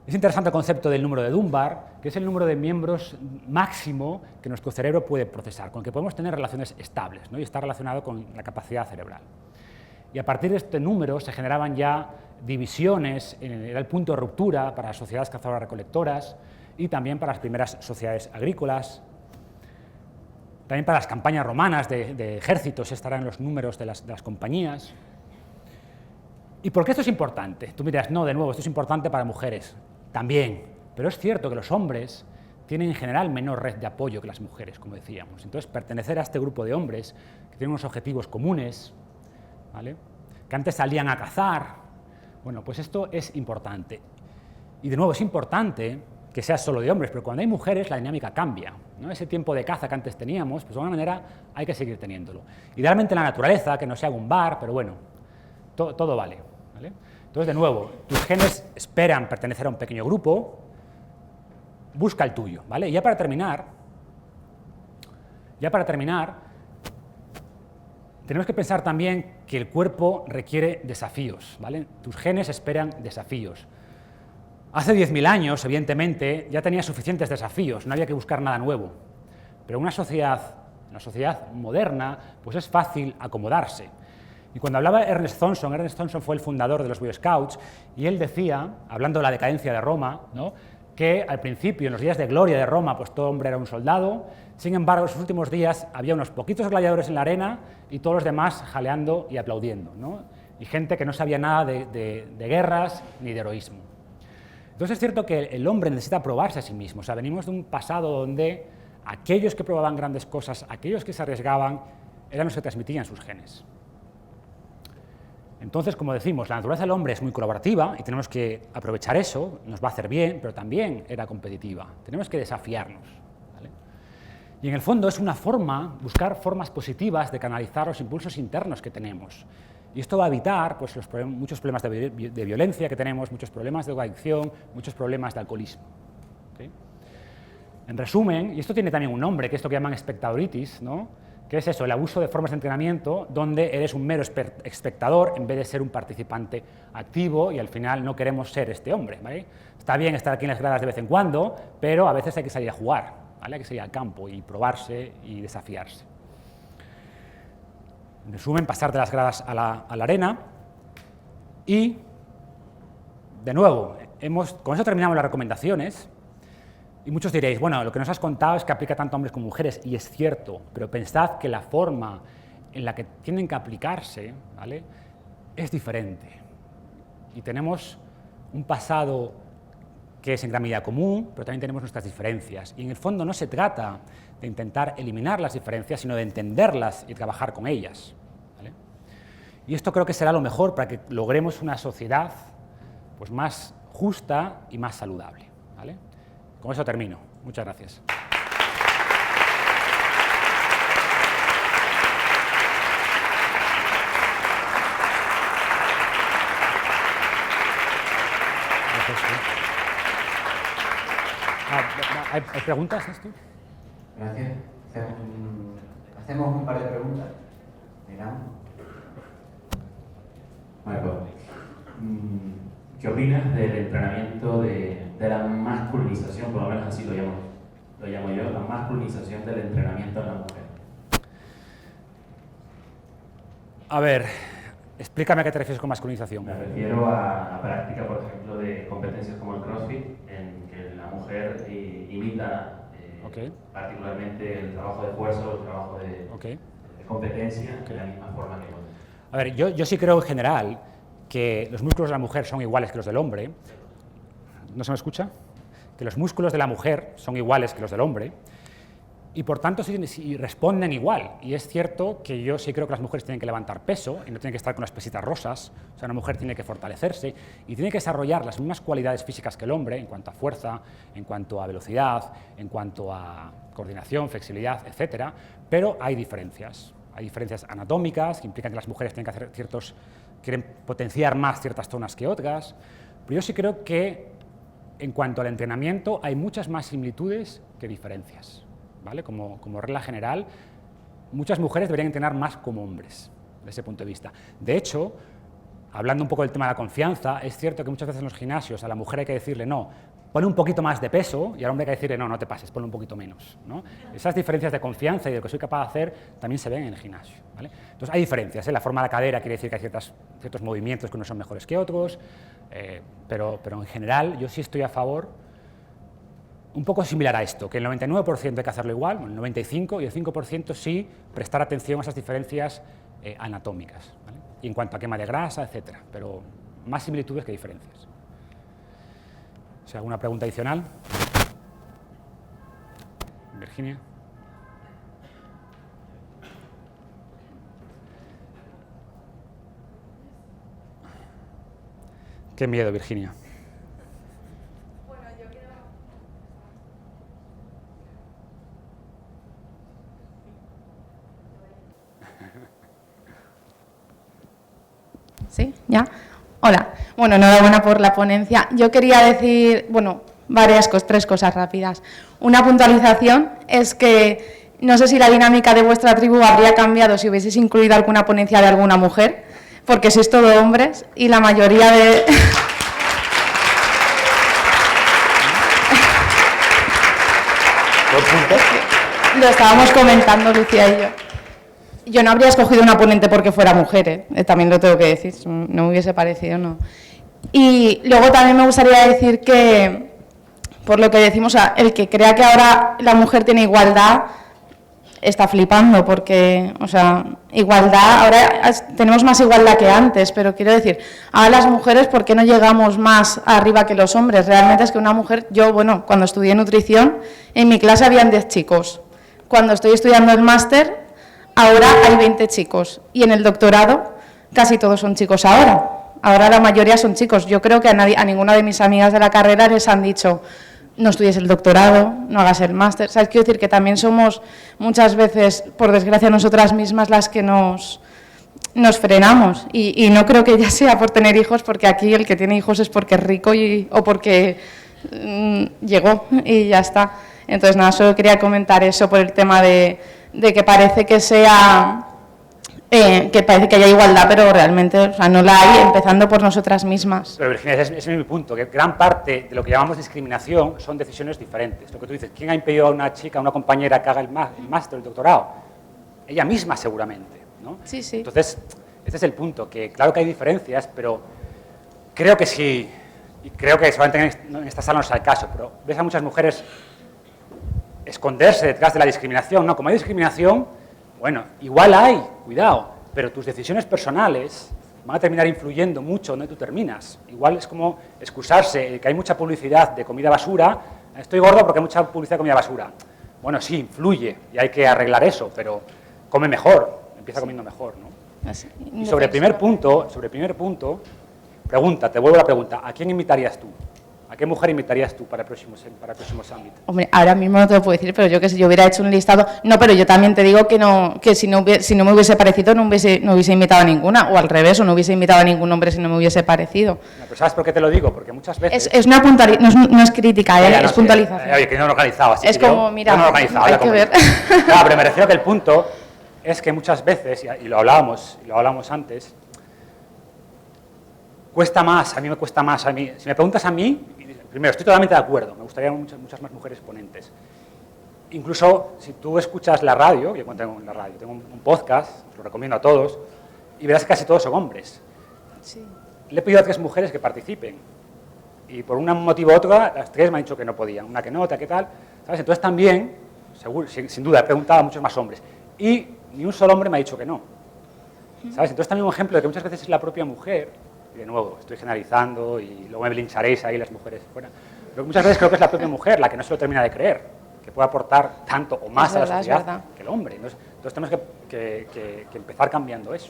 A: Es interesante el concepto del número de Dunbar, que es el número de miembros máximo que nuestro cerebro puede procesar, con el que podemos tener relaciones estables, ¿no? Y está relacionado con la capacidad cerebral. Y a partir de este número se generaban ya divisiones, era el punto de ruptura para las sociedades cazadoras-recolectoras y también para las primeras sociedades agrícolas. También para las campañas romanas de ejércitos estarán los números de las compañías. ¿Y por qué esto es importante? Tú me dirás, no, de nuevo, esto es importante para mujeres. También, pero es cierto que los hombres tienen en general menor red de apoyo que las mujeres, como decíamos. Entonces, pertenecer a este grupo de hombres que tienen unos objetivos comunes, ¿vale?, que antes salían a cazar, bueno, pues esto es importante. Y de nuevo, es importante que sea solo de hombres, pero cuando hay mujeres la dinámica cambia, ¿no? Ese tiempo de caza que antes teníamos, pues de alguna manera hay que seguir teniéndolo. Idealmente en la naturaleza, que no sea un bar, pero bueno, todo vale, ¿vale? Entonces, de nuevo, tus genes esperan pertenecer a un pequeño grupo, busca el tuyo, ¿vale? Y ya para terminar, tenemos que pensar también que el cuerpo requiere desafíos, ¿vale? Tus genes esperan desafíos. Hace 10.000 años, evidentemente, ya tenía suficientes desafíos, no había que buscar nada nuevo. Pero en una sociedad moderna, pues es fácil acomodarse. Y cuando hablaba Ernest Thompson fue el fundador de los Boy Scouts, y él decía, hablando de la decadencia de Roma, ¿no?, que al principio, en los días de gloria de Roma, pues todo hombre era un soldado. Sin embargo, en sus últimos días había unos poquitos gladiadores en la arena y todos los demás jaleando y aplaudiendo, ¿no? Y gente que no sabía nada de guerras ni de heroísmo. Entonces es cierto que el hombre necesita probarse a sí mismo. O sea, venimos de un pasado donde aquellos que probaban grandes cosas, aquellos que se arriesgaban, eran los que transmitían sus genes. Entonces, como decimos, la naturaleza del hombre es muy colaborativa y tenemos que aprovechar eso, nos va a hacer bien, pero también era competitiva. Tenemos que desafiarnos, ¿vale? Y en el fondo es una forma, buscar formas positivas de canalizar los impulsos internos que tenemos. Y esto va a evitar pues, muchos problemas de violencia que tenemos, muchos problemas de adicción, muchos problemas de alcoholismo, ¿sí? En resumen, y esto tiene también un nombre, que es lo que llaman espectadoritis, ¿no?, que es eso, el abuso de formas de entrenamiento donde eres un mero espectador en vez de ser un participante activo y al final no queremos ser este hombre, ¿vale? Está bien estar aquí en las gradas de vez en cuando, pero a veces hay que salir a jugar, ¿vale? Hay que salir al campo y probarse y desafiarse. En resumen, pasar de las gradas a la arena y, de nuevo, con eso terminamos las recomendaciones. Y muchos diréis, bueno, lo que nos has contado es que aplica tanto a hombres como mujeres, y es cierto, pero pensad que la forma en la que tienen que aplicarse, ¿vale?, es diferente. Y tenemos un pasado que es en gran medida común, pero también tenemos nuestras diferencias. Y en el fondo no se trata de intentar eliminar las diferencias, sino de entenderlas y trabajar con ellas, ¿vale? Y esto creo que será lo mejor para que logremos una sociedad pues, más justa y más saludable, ¿vale? Con eso termino. Muchas gracias. ¿Hay preguntas, esto?
B: Gracias. Hacemos un par de preguntas. Miramos.
C: Marco, ¿qué opinas del entrenamiento de la masculinización, por lo menos así lo llamo yo, la masculinización del entrenamiento de la mujer?
A: A ver, explícame a qué te refieres con masculinización.
C: Me refiero a la práctica, por ejemplo, de competencias como el CrossFit, en que la mujer imita particularmente el trabajo de fuerza o el trabajo de competencia de la misma forma que el hombre.
A: A ver, yo sí creo en general que los músculos de la mujer son iguales que los del hombre. ¿No se me escucha? Que los músculos de la mujer son iguales que los del hombre y por tanto sí responden igual. Y es cierto que yo sí creo que las mujeres tienen que levantar peso y no tienen que estar con las pesitas rosas. O sea, una mujer tiene que fortalecerse y tiene que desarrollar las mismas cualidades físicas que el hombre en cuanto a fuerza, en cuanto a velocidad, en cuanto a coordinación, flexibilidad, etcétera. Pero hay diferencias. Hay diferencias anatómicas que implican que las mujeres tienen que hacer quieren potenciar más ciertas zonas que otras. Pero yo sí creo que en cuanto al entrenamiento hay muchas más similitudes que diferencias, ¿vale? Como regla general, muchas mujeres deberían entrenar más como hombres, desde ese punto de vista. De hecho, hablando un poco del tema de la confianza, es cierto que muchas veces en los gimnasios a la mujer hay que decirle no, pone un poquito más de peso, y al hombre hay que decirle no, no te pases, ponle un poquito menos, ¿no? Esas diferencias de confianza y de lo que soy capaz de hacer también se ven en el gimnasio, ¿vale? Entonces hay diferencias, ¿eh? La forma de la cadera quiere decir que hay ciertos movimientos que unos son mejores que otros, pero en general yo sí estoy a favor, un poco similar a esto, que el 99% hay que hacerlo igual, el 95% y el 5% sí prestar atención a esas diferencias anatómicas, ¿vale? Y en cuanto a quema de grasa, etcétera, pero más similitudes que diferencias. ¿Alguna pregunta adicional? Virginia. Qué miedo, Virginia.
D: Bueno, yo quiero... ¿Sí? ¿Ya? Hola. Bueno, enhorabuena por la ponencia. Yo quería decir, bueno, tres cosas rápidas. Una puntualización es que no sé si la dinámica de vuestra tribu habría cambiado si hubieseis incluido alguna ponencia de alguna mujer, porque sois todo hombres y la mayoría de... Lo estábamos comentando Lucía y yo. Yo no habría escogido una ponente porque fuera mujer, también lo tengo que decir, no me hubiese parecido, no. Y luego también me gustaría decir que, por lo que decimos, el que crea que ahora la mujer tiene igualdad está flipando, porque, o sea, igualdad, ahora tenemos más igualdad que antes, pero quiero decir, ahora las mujeres, ¿por qué no llegamos más arriba que los hombres? Realmente es que una mujer, yo, bueno, cuando estudié nutrición, en mi clase habían 10 chicos. Cuando estoy estudiando el máster, ahora hay 20 chicos. Y en el doctorado, casi todos son chicos ahora. Ahora la mayoría son chicos. Yo creo que a ninguna de mis amigas de la carrera les han dicho, no estudies el doctorado, no hagas el máster. ¿Sabes? Quiero decir que también somos muchas veces, por desgracia, nosotras mismas las que nos frenamos. Y no creo que ya sea por tener hijos, porque aquí el que tiene hijos es porque es rico o porque llegó y ya está. Entonces, nada, solo quería comentar eso por el tema de que parece que sea... que parece que haya igualdad, pero realmente, o sea, no la hay, empezando por nosotras mismas.
A: Pero Virginia, ese es mi punto, que gran parte de lo que llamamos discriminación son decisiones diferentes. Lo que tú dices, ¿quién ha impedido a una chica, a una compañera que haga el máster, el doctorado? Ella misma seguramente, ¿no?
D: Sí, sí.
A: Entonces, este es el punto, que claro que hay diferencias, pero creo que sí, y creo que solamente en esta sala no es el caso, pero ves a muchas mujeres esconderse detrás de la discriminación, ¿no? Como hay discriminación, bueno, igual hay, cuidado, pero tus decisiones personales van a terminar influyendo mucho donde tú terminas. Igual es como excusarse, que hay mucha publicidad de comida basura, estoy gordo porque hay mucha publicidad de comida basura. Bueno, sí, influye y hay que arreglar eso, pero come mejor, empieza comiendo mejor, ¿no?
D: Así,
A: y sobre el primer punto, te vuelvo la pregunta, ¿a quién invitarías tú? ¿A qué mujer invitarías tú para el próximo Summit?
D: Hombre, ahora mismo no te lo puedo decir, pero yo que sé, yo hubiera hecho un listado. No, pero yo también te digo que si no me hubiese parecido, no hubiese invitado a ninguna, o al revés, o no hubiese invitado a ningún hombre si no me hubiese parecido.
A: No, pero ¿sabes por qué te lo digo? Porque muchas veces...
D: Es una puntualización, no es crítica, es puntualización.
A: Oye, que no lo organizaba.
D: Es como, mira,
A: no lo organizaba,
D: hay que ver.
A: Claro, pero me refiero que el punto es que muchas veces, y lo hablábamos antes, cuesta más, a mí me cuesta más. Si me preguntas a mí, primero, estoy totalmente de acuerdo, me gustaría muchas más mujeres ponentes. Incluso si tú escuchas la radio, yo tengo la radio, tengo un podcast, lo recomiendo a todos, y verás que casi todos son hombres.
D: Sí.
A: Le he pedido a 3 mujeres que participen, y por un motivo u otro, las 3 me han dicho que no podían, una que no, otra que tal, ¿sabes? Entonces también, seguro, sin duda, he preguntado a muchos más hombres, y ni un solo hombre me ha dicho que no, ¿sabes? Entonces también un ejemplo de que muchas veces es la propia mujer. Y de nuevo, estoy generalizando y luego me lincharéis ahí las mujeres fuera. Pero muchas veces creo que es la propia mujer la que no se lo termina de creer, que puede aportar tanto o más a la sociedad que el hombre. Entonces tenemos que empezar cambiando eso.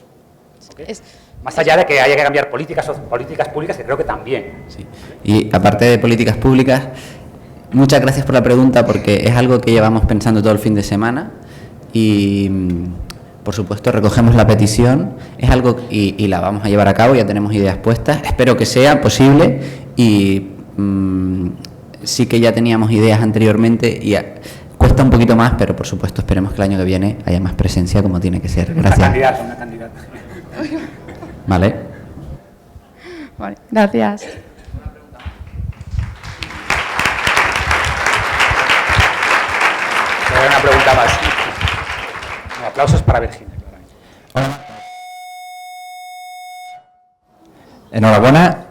A: ¿Okay? Más allá de que haya que cambiar políticas públicas, que creo que también.
E: Sí. Y aparte de políticas públicas, muchas gracias por la pregunta, porque es algo que llevamos pensando todo el fin de semana y... Por supuesto, recogemos la petición, es algo y la vamos a llevar a cabo, ya tenemos ideas puestas, espero que sea posible y sí que ya teníamos ideas anteriormente y cuesta un poquito más, pero por supuesto esperemos que el año que viene haya más presencia como tiene que ser. Gracias.
A: Una candidata.
E: Vale.
D: Vale, gracias.
A: Una pregunta más. Aplausos para Virginia.
F: Enhorabuena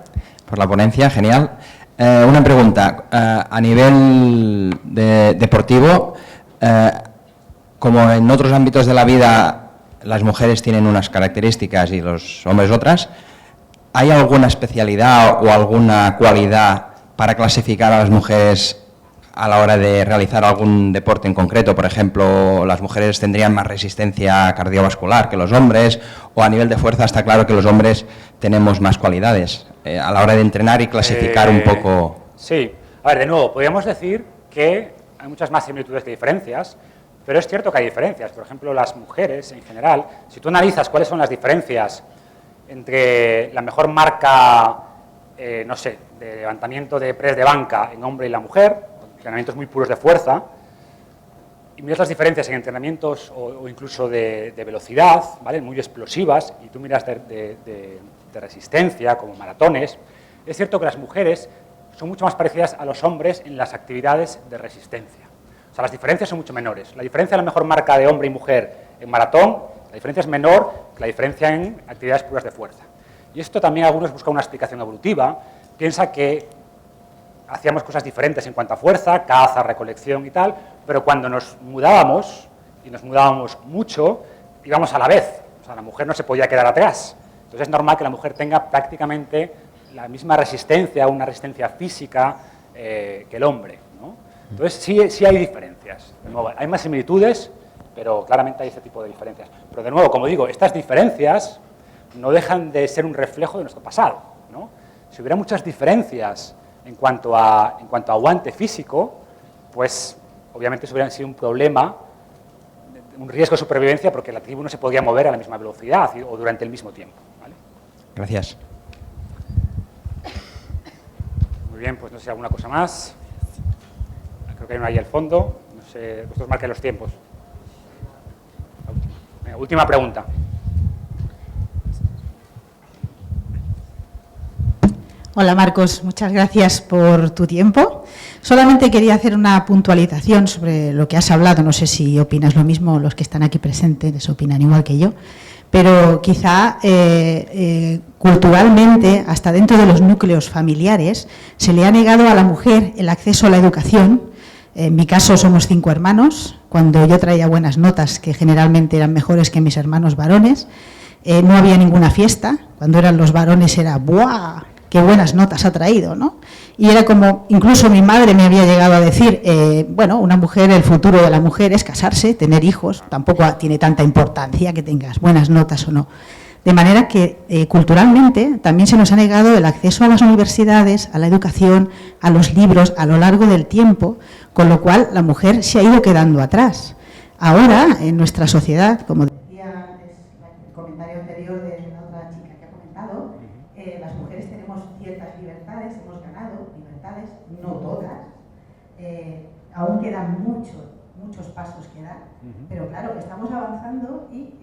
F: por la ponencia, genial. Una pregunta, a nivel deportivo, como en otros ámbitos de la vida las mujeres tienen unas características y los hombres otras, ¿hay alguna especialidad o alguna cualidad para clasificar a las mujeres a la hora de realizar algún deporte en concreto. Por ejemplo, las mujeres tendrían más resistencia cardiovascular que los hombres, o a nivel de fuerza está claro que los hombres tenemos más cualidades a la hora de entrenar y clasificar un poco.
A: Sí, a ver, de nuevo, podríamos decir que hay muchas más similitudes que diferencias, pero es cierto que hay diferencias. Por ejemplo, las mujeres en general, si tú analizas cuáles son las diferencias entre la mejor marca, no sé, de levantamiento de press de banca en hombre y la mujer, entrenamientos muy puros de fuerza, y miras las diferencias en entrenamientos o incluso de velocidad, ¿vale?, muy explosivas, y tú miras de resistencia, como maratones, es cierto que las mujeres son mucho más parecidas a los hombres en las actividades de resistencia. O sea, las diferencias son mucho menores. La diferencia de la mejor marca de hombre y mujer en maratón, la diferencia es menor que la diferencia en actividades puras de fuerza. Y esto también algunos buscan una explicación evolutiva, piensa que hacíamos cosas diferentes en cuanto a fuerza, caza, recolección y tal, pero cuando nos mudábamos, y nos mudábamos mucho, íbamos a la vez. O sea, la mujer no se podía quedar atrás. Entonces es normal que la mujer tenga prácticamente la misma resistencia, una resistencia física que el hombre, ¿no? Entonces sí hay diferencias. De nuevo, hay más similitudes, pero claramente hay este tipo de diferencias. Pero de nuevo, como digo, estas diferencias no dejan de ser un reflejo de nuestro pasado, ¿no? Si hubiera muchas diferencias en cuanto a aguante físico, pues obviamente eso hubiera sido un problema, un riesgo de supervivencia, porque la tribu no se podía mover a la misma velocidad o durante el mismo tiempo, ¿vale?
F: Gracias.
A: Muy bien, pues no sé, ¿alguna cosa más? Creo que hay una ahí al fondo. No sé, vosotros marquen los tiempos. Venga, última pregunta.
G: Hola Marcos, muchas gracias por tu tiempo. Solamente quería hacer una puntualización sobre lo que has hablado. No sé si opinas lo mismo, los que están aquí presentes opinan igual que yo, pero quizá culturalmente, hasta dentro de los núcleos familiares, se le ha negado a la mujer el acceso a la educación. En mi caso somos 5 hermanos. Cuando yo traía buenas notas, que generalmente eran mejores que mis hermanos varones, no había ninguna fiesta. Cuando eran los varones era ¡buah! ¡Qué buenas notas ha traído!, ¿no? Y era como, incluso mi madre me había llegado a decir, bueno, una mujer, el futuro de la mujer es casarse, tener hijos, tampoco tiene tanta importancia que tengas buenas notas o no. De manera que culturalmente también se nos ha negado el acceso a las universidades, a la educación, a los libros a lo largo del tiempo, con lo cual la mujer se ha ido quedando atrás. Ahora, en nuestra sociedad, como decía antes el comentario anterior de la otra chica que ha comentado, las mujeres tenemos ciertas libertades, hemos ganado libertades, no todas, aún quedan muchos pasos que dar, pero claro, estamos avanzando y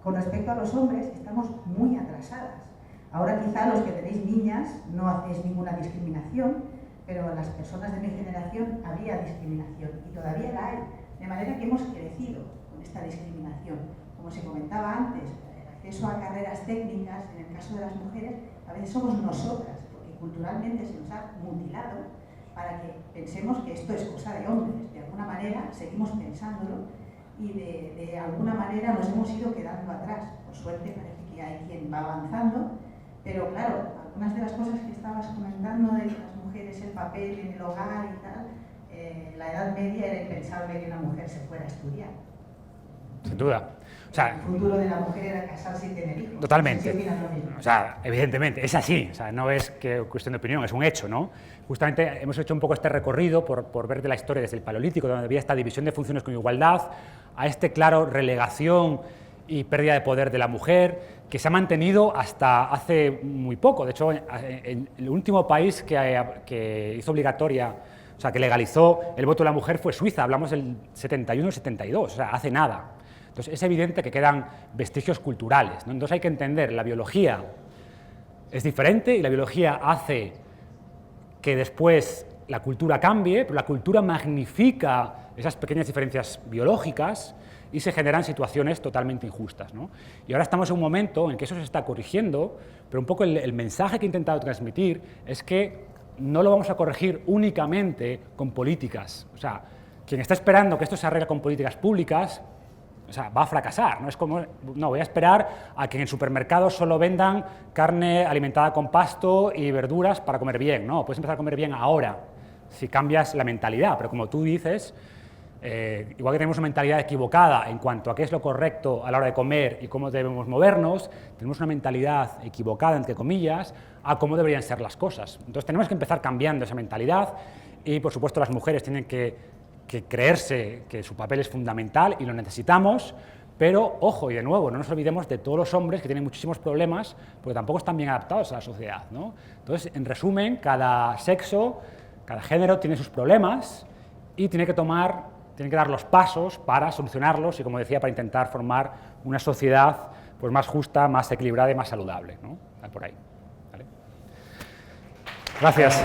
G: con respecto a los hombres estamos muy atrasadas. Ahora quizá los que tenéis niñas no hacéis ninguna discriminación, pero las personas de mi generación había discriminación y todavía la hay, de manera que hemos crecido con esta discriminación. Como se comentaba antes, acceso a carreras técnicas, en el caso de las mujeres, a veces somos nosotras, porque culturalmente se nos ha mutilado para que pensemos que esto es cosa de hombres. De alguna manera seguimos pensándolo y de alguna manera nos hemos ido quedando atrás. Por suerte parece que hay quien va avanzando, pero claro, algunas de las cosas que estabas comentando de las mujeres, el papel en el hogar y tal, la Edad Media era impensable que una mujer se fuera a estudiar.
A: Sin duda. O sea,
G: el futuro de la mujer era casarse y tener hijos.
A: Totalmente.
G: No sé si opinas lo mismo.
A: O sea, evidentemente, es así. O sea, no es que cuestión de opinión, es un hecho, ¿no? Justamente hemos hecho un poco este recorrido por ver de la historia desde el Paleolítico, donde había esta división de funciones con igualdad, a este claro relegación y pérdida de poder de la mujer, que se ha mantenido hasta hace muy poco. De hecho, en el último país que hizo obligatoria, o sea, que legalizó el voto de la mujer fue Suiza. Hablamos del 71-72, o sea, hace nada. Entonces, es evidente que quedan vestigios culturales, ¿no? Entonces, hay que entender, la biología es diferente y la biología hace que después la cultura cambie, pero la cultura magnifica esas pequeñas diferencias biológicas y se generan situaciones totalmente injustas, ¿no? Y ahora estamos en un momento en que eso se está corrigiendo, pero un poco el mensaje que he intentado transmitir es que no lo vamos a corregir únicamente con políticas. O sea, quien está esperando que esto se arregle con políticas públicas, o sea, va a fracasar, ¿no? Es como, no, voy a esperar a que en el supermercado solo vendan carne alimentada con pasto y verduras para comer bien, ¿no? Puedes empezar a comer bien ahora, si cambias la mentalidad, pero como tú dices, igual que tenemos una mentalidad equivocada en cuanto a qué es lo correcto a la hora de comer y cómo debemos movernos, tenemos una mentalidad equivocada, entre comillas, a cómo deberían ser las cosas. Entonces tenemos que empezar cambiando esa mentalidad y, por supuesto, las mujeres tienen que creerse que su papel es fundamental y lo necesitamos, pero, ojo, y de nuevo, no nos olvidemos de todos los hombres que tienen muchísimos problemas porque tampoco están bien adaptados a la sociedad, ¿no? Entonces, en resumen, cada sexo, cada género tiene sus problemas y tiene que dar los pasos para solucionarlos y, como decía, para intentar formar una sociedad pues, más justa, más equilibrada y más saludable, ¿no? Por ahí. ¿Vale? Gracias.